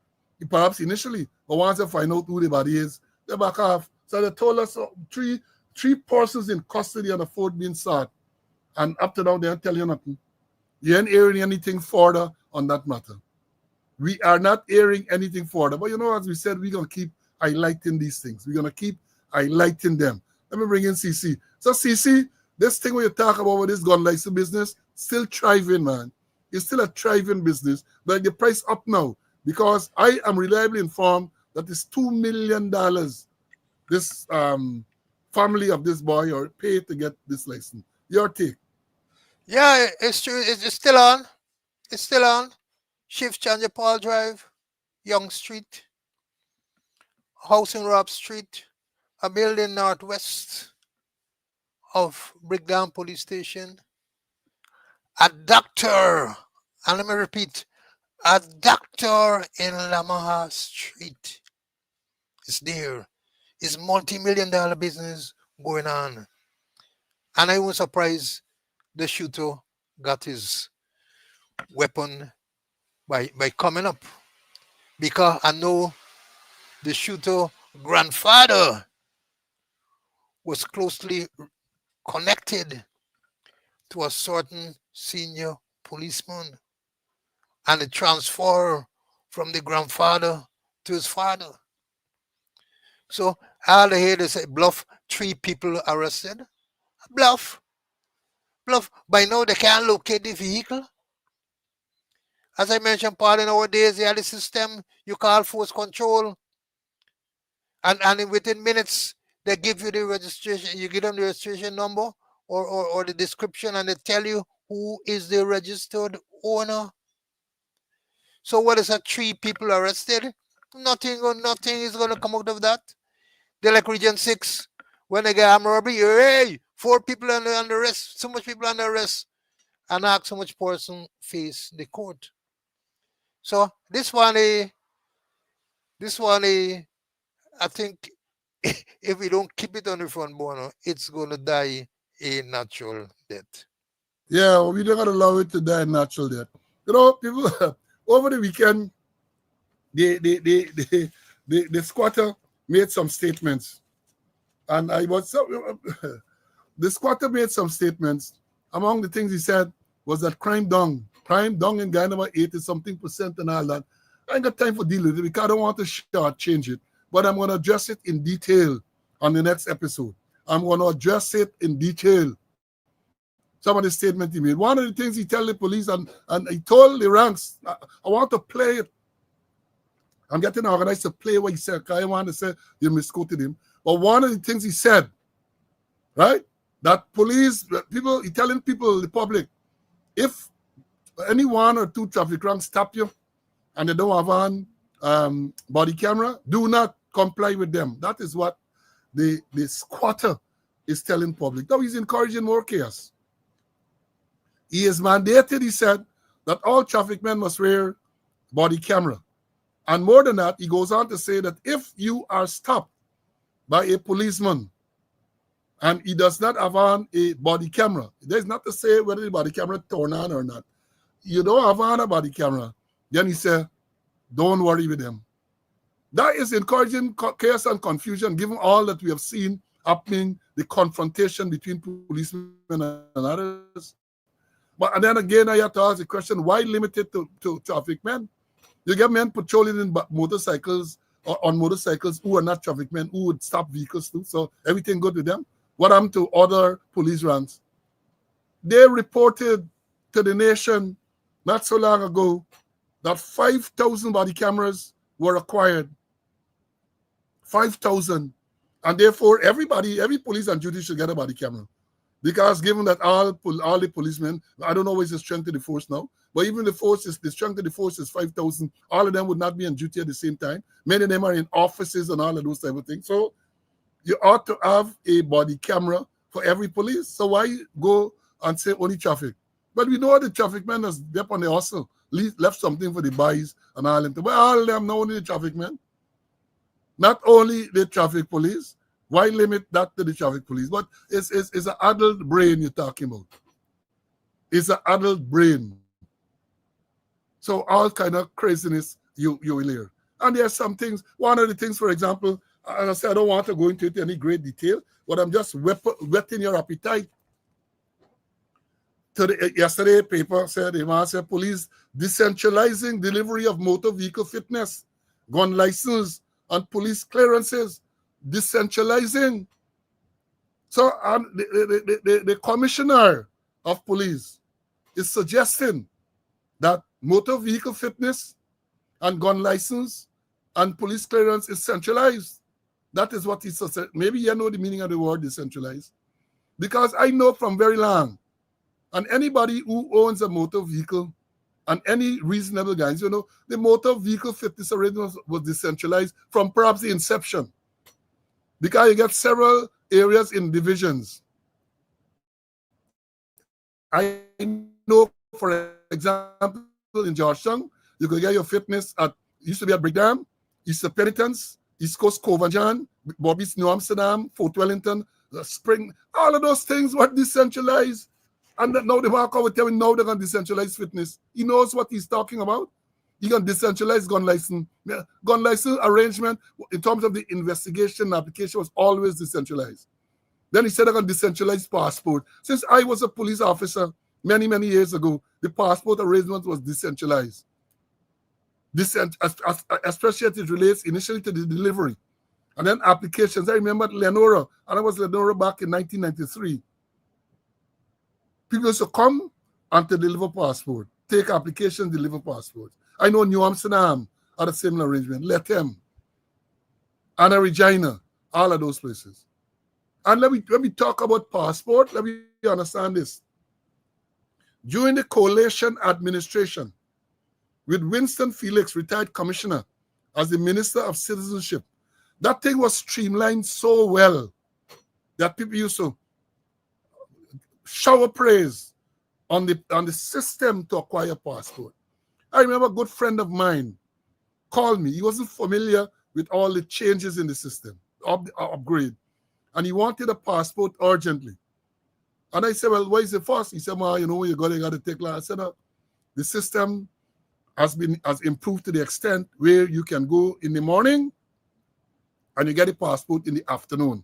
A: Perhaps initially, but once they find out who the body is, they back off. So they told us three persons in custody and a 4th being sought. And up to now, they don't tell you nothing. You ain't hearing anything further on that matter. We are not hearing anything further. But you know, as we said, we're going to keep highlighting these things. We're going to keep highlighting them. Let me bring in CC. So CC, this thing when you talk about with this gun license business, still thriving, man. It's still a thriving business. But the price up now, because I am reliably informed that it's $2 million this family of this boy are paid to get this license. Your take?
B: Yeah, it's true. It's still on. It's still on. Shift Chanja Paul Drive, Young Street. house in Rob Street, a building northwest of Brickdown Police Station, a doctor, and let me repeat, a doctor in Lamaha Street is there. It's multi-million-dollar business going on. And I was surprised the shooter got his weapon by coming up. Because I know the shooter grandfather was closely connected to a certain senior policeman. And it transferred from the grandfather to his father. So all I hear they say bluff, 3 people arrested. Bluff. Bluff. By now they can't locate the vehicle. As I mentioned, Paul, in our days, you had the system, you call force control, and within minutes, they give you the registration, you give them the registration number or the description, and they tell you who is the registered owner. So what is that 3 people arrested? Nothing is going to come out of that. They're like Region 6. When they get armed robbery, hey, 4 people under arrest, so much people under arrest, and ask how much person face the court. So this one, I think if we don't keep it on the front burner, it's going to die a natural death.
A: Yeah, we don't gotta allow it to die a natural death. You know, people over the weekend, the squatter made some statements, and the squatter made some statements. Among the things he said was that crime down in Ghana about 80-something% and all that. I ain't got time for dealing with it because I don't want to change it. But I'm going to address it in detail on the next episode. I'm going to address it in detail. Some of the statement he made. One of the things he told the police, and he told the ranks, I want to play it. I'm getting organized to play what he said, because I want to say you misquoted him. But one of the things he said, right, that police, people, he telling people, the public, if any 1 or 2 traffic ranks stop you and they don't have on body camera, do not comply with them. That is what the squatter is telling public. Now he's encouraging more chaos. He is mandated, he said, that all traffic men must wear body camera. And more than that, he goes on to say that if you are stopped by a policeman and he does not have on a body camera, there's not to say whether the body camera turn on or not. You don't have on a body camera, then he said, don't worry with them. That is encouraging chaos and confusion, given all that we have seen happening, the confrontation between policemen and others. But and then again, I have to ask the question, why limit it to traffic men? You get men patrolling in motorcycles or on motorcycles who are not traffic men, who would stop vehicles too. So everything good with them. What happened to other police ranks? They reported to the nation not so long ago that 5,000 body cameras were acquired. 5,000. And therefore, every police on duty should get a body camera. Because given that all the policemen, I don't know what is the strength of the force now, but even the strength of the force is 5,000. All of them would not be on duty at the same time. Many of them are in offices and all of those type of things. So you ought to have a body camera for every police. So why go and say only traffic? But we know the traffic men has up on the hustle, left something for the buys and all them. But all of them, not only the traffic men, not only the traffic police. Why limit that to the traffic police? But it's an adult brain you're talking about. It's an adult brain. So all kind of craziness you will hear. And there are some things, one of the things, for example, as I said, I don't want to go into it in any great detail, but I'm just whetting your appetite. Yesterday, paper said, police decentralizing delivery of motor vehicle fitness, gun license, and police clearances. Decentralizing. So the commissioner of police is suggesting that motor vehicle fitness and gun license and police clearance is centralized. That is what he said. Maybe you know the meaning of the word decentralized. Because I know from very long, and anybody who owns a motor vehicle and any reasonable guidance. You know, the motor vehicle fitness arrangement was decentralized from perhaps the inception, because you get several areas in divisions. I know, for example, in Georgetown, you could get your fitness at, used to be at Brigham, East of Penitence, East Coast Covanjan, Bobby's New Amsterdam, Fort Wellington, Spring, all of those things were decentralized. And now the mark over telling now they're going to decentralize fitness. He knows what he's talking about. He can decentralize gun license. Gun license arrangement in terms of the investigation application was always decentralized. Then he said they're going to decentralize passport. Since I was a police officer many, many years ago, the passport arrangement was decentralized. Especially as it relates initially to the delivery. And then applications. I remember Lenora, and I was Lenora back in 1993. People used to come and to deliver passport, take applications, deliver passports. I know New Amsterdam had a similar arrangement, Lethem, Anna Regina, all of those places. And let me talk about passport. Let me understand this. During the coalition administration, with Winston Felix, retired commissioner, as the Minister of Citizenship, that thing was streamlined so well that people used to shower praise on the system to acquire passport. I remember a good friend of mine called me. He wasn't familiar with all the changes in the system, upgrade. And he wanted a passport urgently. And I said, well, what is it first? He said, well, you know, you got to take like. I said, the system has improved to the extent where you can go in the morning and you get a passport in the afternoon.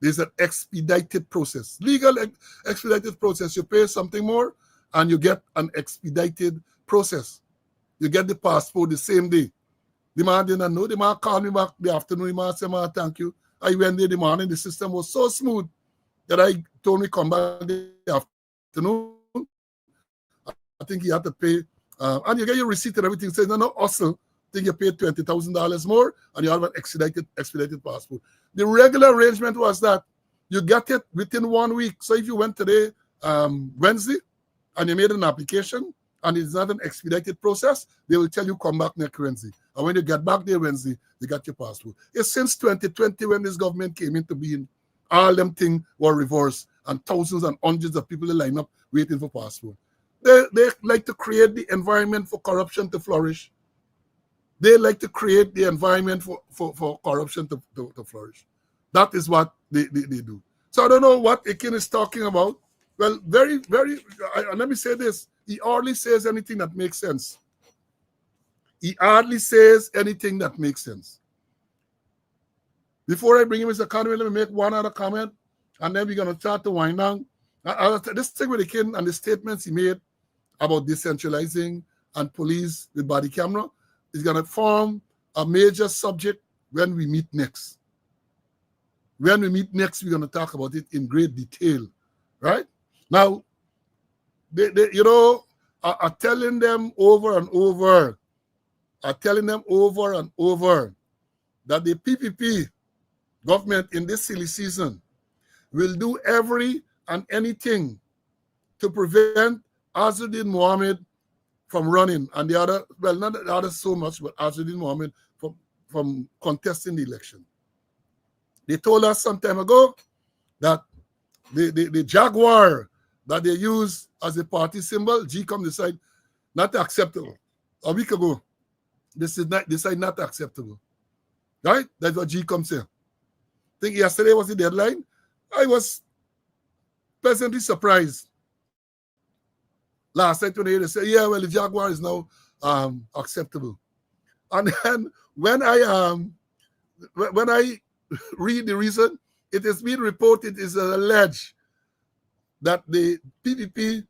A: There's an expedited process, legal expedited process. You pay something more and you get an expedited process. You get the passport the same day. The man didn't know. The man called me back the afternoon. The man said, man, thank you. I went there the morning. The system was so smooth that I told me come back the afternoon. I think he had to pay. And you get your receipt and everything. Says, no, hustle. I think you paid $20,000 more and you have an expedited passport. The regular arrangement was that you get it within 1 week. So if you went today, Wednesday, and you made an application, and it's not an expedited process, they will tell you come back next Wednesday. And when you get back there Wednesday, you got your passport. It's since 2020 when this government came into being, all them things were reversed, and thousands and hundreds of people line up waiting for passport. They like to create the environment for corruption to flourish. They like to create the environment for corruption to flourish. That is what they do. So I don't know what Akin is talking about. Well, very, very, let me say this. He hardly says anything that makes sense. He hardly says anything that makes sense. Before I bring him Mr. Conway, let me make one other comment, and then we're going to start to wind down. This thing with Akin and the statements he made about decentralizing and police with body camera is going to form a major subject when we meet next. When we meet next, we're going to talk about it in great detail, right? Now, they are telling them over and over, that the PPP government in this silly season will do every and anything to prevent Azzuddin Mohammed from running, and the other, well, not the others so much, but Azzuddin Mohammed from contesting the election. They told us some time ago that the Jaguar that they use as a party symbol, GCOM decide not acceptable. A week ago, they decide not acceptable. Right? That's what GCOM said. I think yesterday was the deadline. I was pleasantly surprised. Last night when they said, yeah, well, the Jaguar is now acceptable. And then when I read the reason, it is being reported, is alleged that the PPP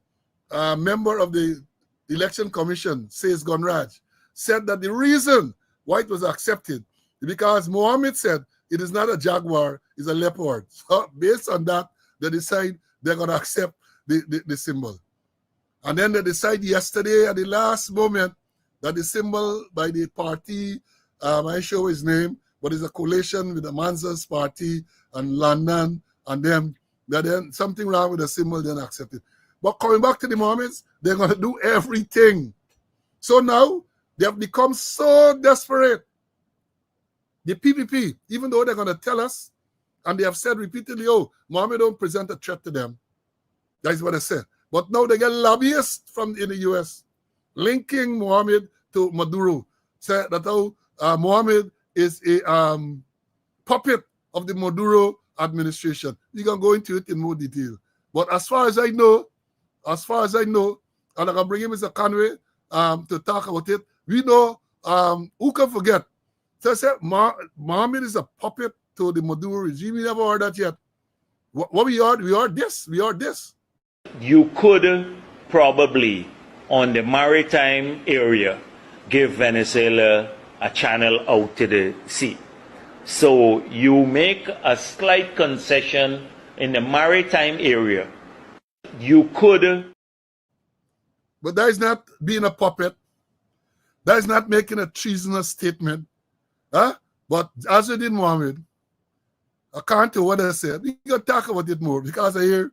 A: member of the election commission, says Gonraj, said that the reason why it was accepted is because Mohammed said it is not a Jaguar, it's a leopard. So based on that, they decide they're going to accept the symbol. And then they decide yesterday at the last moment that the symbol by the party, I show his name, but it's a coalition with the Manzas party and London and them. Then something wrong with the symbol, then accept it. But coming back to the Mohammeds, they're going to do everything So now they have become so desperate. The PPP, even though they're going to tell us, and they have said repeatedly, oh, Mohammed don't present a threat to them. That is what they said. But now they get lobbyists from in the US linking Mohammed to Maduro. Say that Mohammed is a puppet of the Maduro administration. We can go into it in more detail. But as far as I know, and I can bring in Mr. Conway to talk about it, we know who can forget. So I said Mohammed is a puppet to the Maduro regime. We never heard that yet. What we are this.
F: You could probably, on the maritime area, give Venezuela a channel out to the sea. So you make a slight concession in the maritime area. You could.
A: But that is not being a puppet. That is not making a treasonous statement. Huh? But as you did, Mohammed, according to what I said, we can talk about it more because I hear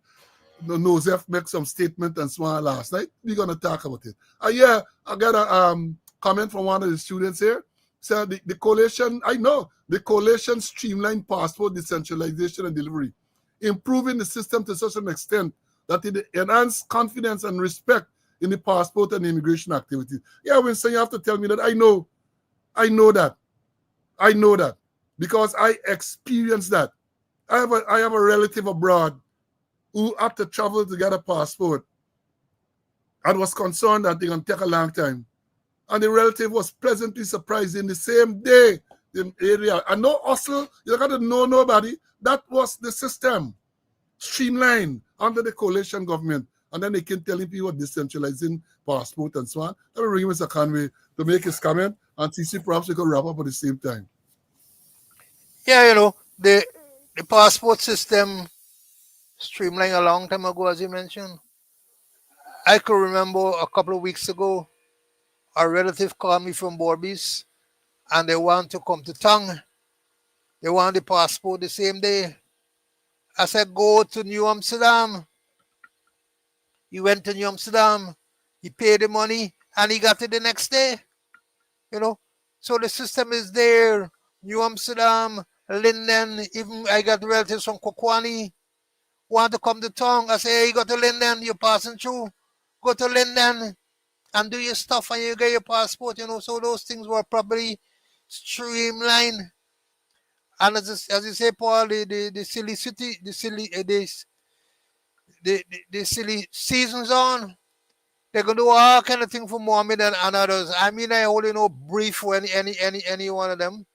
A: Nosef make some statement and so on last night. We're going to talk about it. Yeah, I got a comment from one of the students here. Said the coalition, I know, the coalition streamlined passport decentralization and delivery, improving the system to such an extent that it enhanced confidence and respect in the passport and immigration activities. Yeah, when saying you have to tell me that, I know that because I experienced that. I have a relative abroad who had to travel to get a passport and was concerned that they're going to take a long time. And the relative was pleasantly surprised in the same day in the area. And no hustle, you got to know nobody. That was the system, streamlined under the coalition government. And then they keep telling people decentralizing passport and so on. Let me bring Mr. Conway to make his comment, and see perhaps we can wrap up at the same time.
B: Yeah, the passport system streamlined a long time ago, as you mentioned. I could remember a couple of weeks ago, a relative called me from Borbis, and they want to come to town. They want the passport the same day. I said, go to New Amsterdam. He went to New Amsterdam, he paid the money, and he got it the next day. So the system is there. New Amsterdam, Linden, even I got relatives from Kokwani want to come to town. I say, hey, you go to Linden, you're passing through. Go to Linden and do your stuff and you get your passport, So those things were probably streamlined. And as you say, Paul, the silly city, the silly seasons on. They're gonna do all kind of thing for Mohammed and others. I mean, I only know brief for any one of them,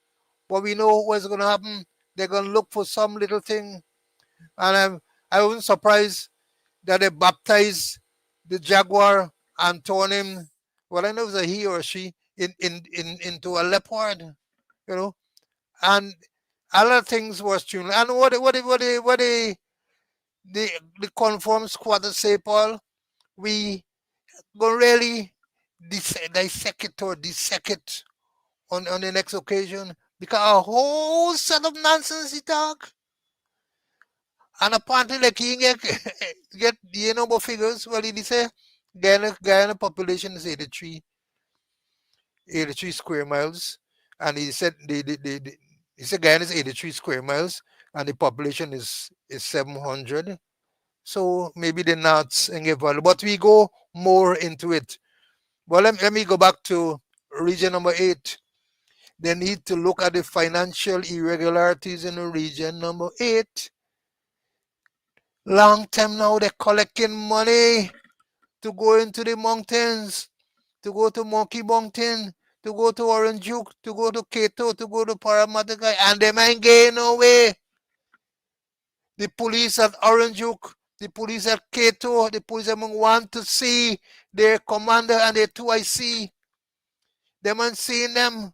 B: but we know what's gonna happen. They're gonna look for some little thing, and I wasn't surprised that they baptized the jaguar and turned him. Well, I know it was a he or she into a leopard, and other things were streamlined. And what the conform squad say, Paul, we go really dissect it on the next occasion, because a whole set of nonsense he talk. And apparently like he get the number figures. Well, he say Guyana population is 83 square miles, and he said he said Guyana is 83 square miles and the population is 700. So maybe they're not give value, but we go more into it. Well, let me go back to region number 8. They need to look at the financial irregularities in region number 8. Long time now, they're collecting money to go into the mountains, to go to Monkey Mountain, to go to Orange Duke, to go to Cato, to go to Parramatta, and they ain't getting away. The police at Orange Duke, the police at Cato, the police want to see their commander and their 2IC. They ain't seeing them.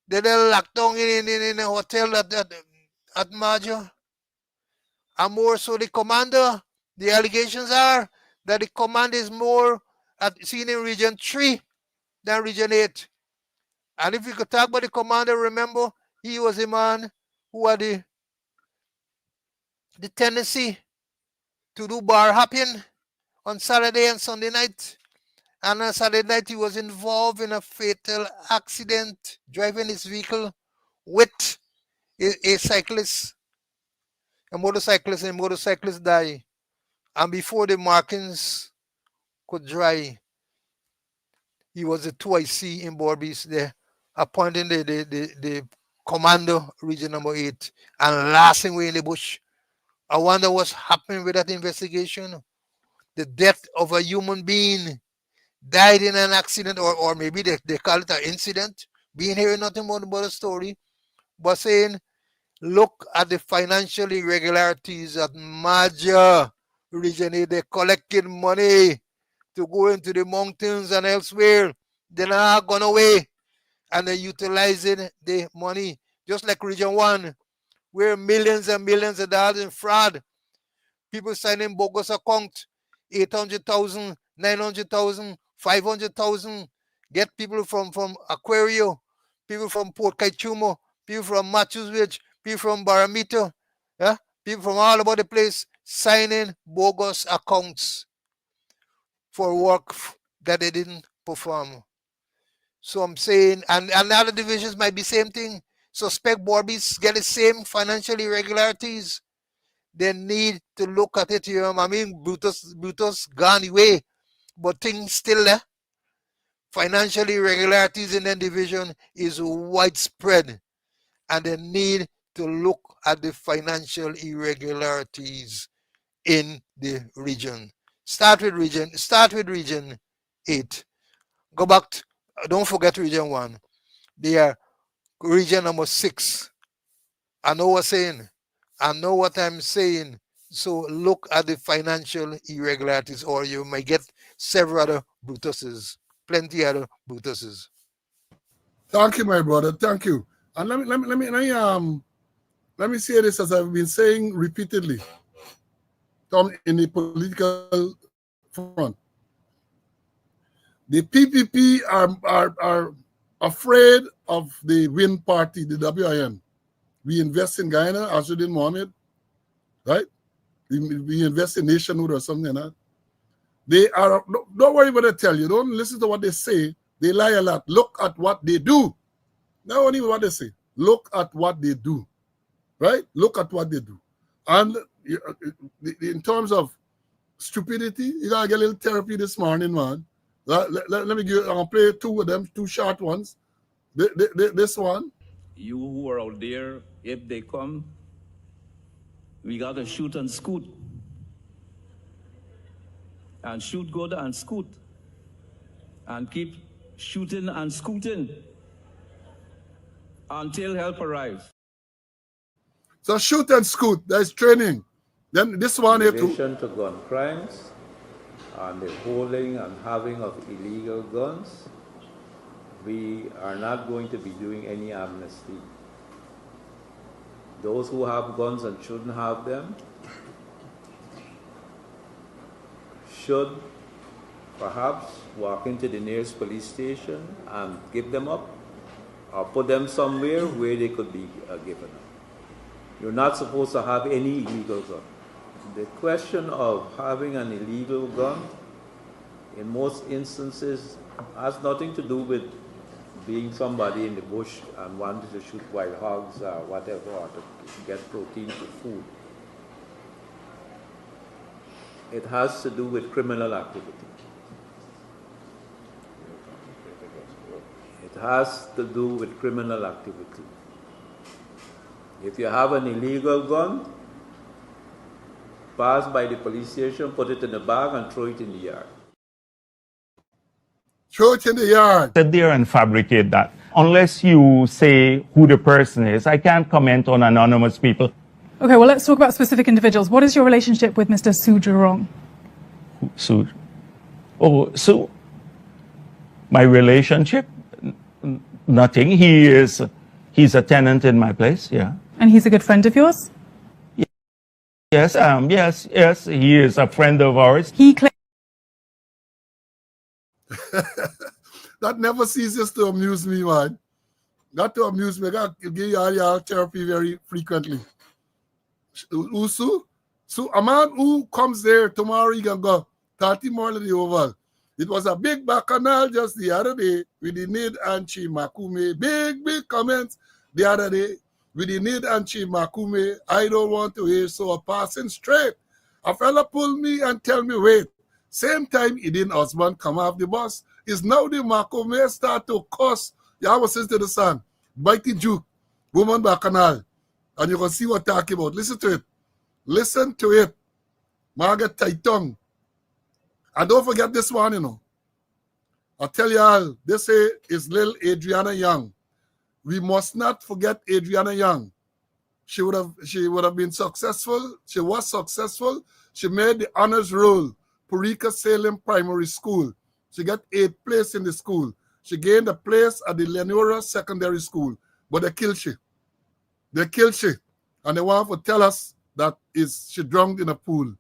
B: They're locked down in a hotel at Majo. And more so the commander, the allegations are that the commander is more seen in region 3 than region 8. And if we could talk about the commander, remember, he was a man who had the tendency to do bar hopping on Saturday and Sunday night. And on Saturday night, he was involved in a fatal accident driving his vehicle with a cyclist, a motorcyclist, and motorcyclist died. And before the markings could dry, he was the 2IC in Borbies there, appointing the commando region number 8 and lasting way in the bush. I wonder what's happening with that investigation. The death of a human being died in an accident, or maybe they call it an incident. Being hearing nothing more about a story, but saying, look at the financial irregularities at Maja region. They're collecting money to go into the mountains and elsewhere. They're not gone away, and they're utilizing the money. Just like Region 1, where millions and millions of dollars in fraud. People signing bogus account, 800,000, 900,000, 500,000. Get people from Aquario, people from Port Kaitumo, people from Matthews Ridge, people from Baramito, yeah? People from all over the place signing bogus accounts for work that they didn't perform. So I'm saying, and other divisions might be same thing. Suspect Borbies get the same financial irregularities. They need to look at it here. I mean, Brutus gone away, but things still there. Financial irregularities in the division is widespread, and they need to look at the financial irregularities in the region. Start with region 8. Go back to, don't forget region 1. They are region number 6. I know what I'm saying. I know what I'm saying. So look at the financial irregularities, or you may get several other Brutuses, plenty other Brutuses.
A: Thank you, my brother. Thank you. And let me say this, as I've been saying repeatedly, in the political front. The PPP are afraid of the Win Party, the WIN. We invest in Guyana, Ashuddin Mohammed, right? We invest in Nationhood or something like that. They are, don't worry what I tell you. Don't listen to what they say. They lie a lot. Look at what they do. Not only what they say. Look at what they do, right? Look at what they do. And in terms of stupidity, you gotta get a little therapy this morning, man. Let me give. I'm gonna play two of them, two short ones. This one.
G: You who are out there, if they come, we gotta shoot and scoot. And shoot good and scoot. And keep shooting and scooting until help arrives.
A: So shoot and scoot, that's training. Then this one
H: in relation to gun crimes and the holding and having of illegal guns, we are not going to be doing any amnesty. Those who have guns and shouldn't have them should perhaps walk into the nearest police station and give them up, or put them somewhere where they could be given up. You're not supposed to have any illegal gun. The question of having an illegal gun, in most instances, has nothing to do with being somebody in the bush and wanting to shoot wild hogs or whatever, or to get protein for food. It has to do with criminal activity. It has to do with criminal activity. If you have an illegal gun, pass by the police station, put it in a bag and throw it in the yard.
A: Throw it in the yard.
I: Sit there and fabricate that. Unless you say who the person is, I can't comment on anonymous people.
J: Okay, well, let's talk about specific individuals. What is your relationship with Mr. Su Jurong?
I: Su? Oh, Su. My relationship? Nothing. He's a tenant in my place, yeah.
J: And he's a good friend of yours?
I: Yes, yes, he is a friend of ours.
J: He claims
A: that never ceases to amuse me, man. Got to amuse me. Got to give you therapy very frequently. So a man who comes there tomorrow, he can go 30 more than the oval. It was a big bacchanal just the other day with the need Anchi Makume. Big comments the other day with the need Anchi Makume. I don't want to hear so a passing straight. A fella pull me and tell me, wait. Same time Idin Osman come off the bus. Is now the Makume start to cuss. Yahweh says to the son, bite the juke, woman bacchanal. And you can see what I'm talking about. Listen to it. Listen to it. Margaret tight tongue. And don't forget this one, you know. I tell y'all, this is little Adriana Young. We must not forget Adriana Young. She would have been successful. She was successful. She made the honors roll. Purika Salem Primary School. She got 8th place in the school. She gained a place at the Leonora Secondary School. But they killed she. They killed she. And they want to tell us that she drowned in a pool.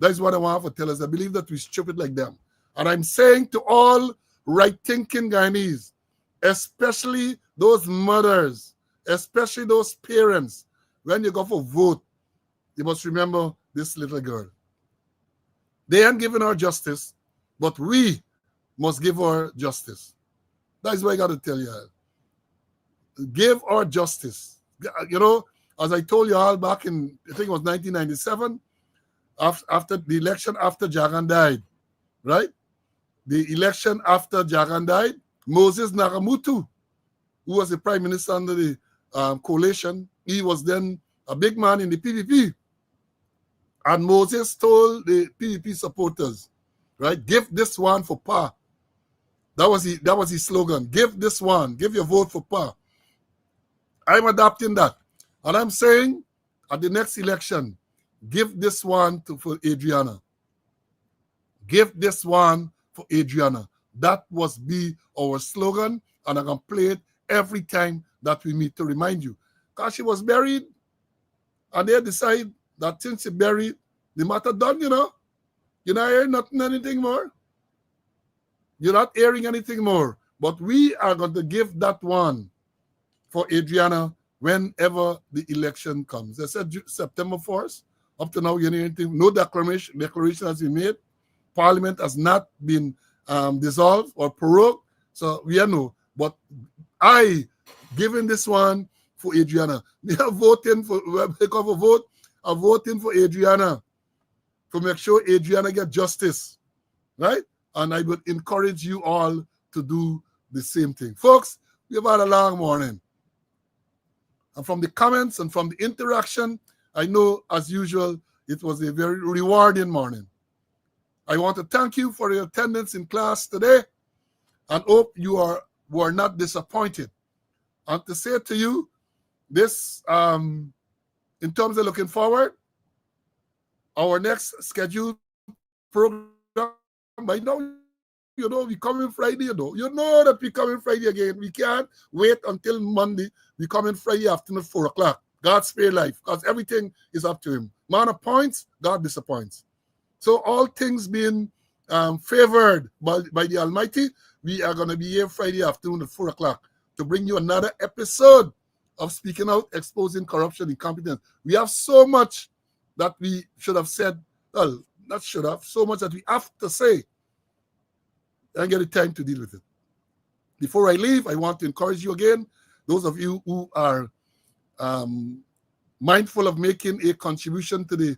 A: That's what I want to tell us. I believe that we're stupid like them. And I'm saying to all right-thinking Guyanese, especially those mothers, especially those parents, when you go for vote, you must remember this little girl. They ain't giving her justice, but we must give her justice. That's what I got to tell you all. Give her justice. You know, as I told you all back in, I think it was 1997, after the election after Jagan died, right? The election after Jagan died, Moses Nagamutu, who was the prime minister under the coalition, he was then a big man in the PPP. And Moses told the PPP supporters, right, give this one for Pa. That was his slogan. Give this one. Give your vote for Pa. I'm adopting that. And I'm saying at the next election, give this one for Adriana. Give this one for Adriana. That must be our slogan, and I'm going to play it every time that we meet to remind you. Because she was buried, and they decide that since she buried, the matter done, you know. You're not hearing anything more. You're not hearing anything more. But we are going to give that one for Adriana whenever the election comes. They said September 1st. Up to now, you know anything. No declaration has been made. Parliament has not been dissolved or prorogued. So we know. But I giving this one for Adriana. We are voting for vote. I'm voting for Adriana to make sure Adriana get justice, right? And I would encourage you all to do the same thing. Folks, we have had a long morning. And from the comments and from the interaction, I know, as usual, it was a very rewarding morning. I want to thank you for your attendance in class today and hope you were not disappointed. And to say to you, this, in terms of looking forward, our next scheduled program, by now, you know, we coming Friday, you know that we coming Friday again. We can't wait until Monday. We coming Friday afternoon at 4 o'clock. God spare life, because everything is up to him. Man appoints, God disappoints. So all things being favored by the Almighty, we are going to be here Friday afternoon at 4 o'clock to bring you another episode of Speaking Out, Exposing Corruption, Incompetence. We have so much that we should have said, well, not should have, so much that we have to say and get the time to deal with it. Before I leave, I want to encourage you again, those of you who are mindful of making a contribution to the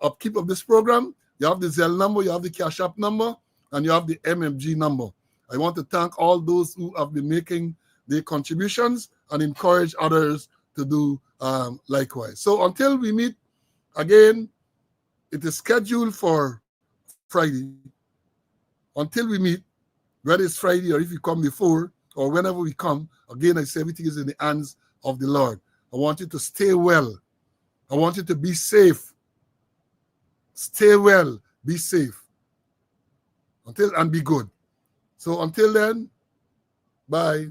A: upkeep of this program, you have the Zelle number, you have the Cash App number, and you have the MMG number. I want to thank all those who have been making the contributions and encourage others to do likewise. So until we meet again, it is scheduled for Friday. Until we meet, whether it's Friday or if you come before or whenever we come, again, I say everything is in the hands of the Lord. I want you to stay well. I want you to be safe. Stay well, be safe. And be good. So until then, bye.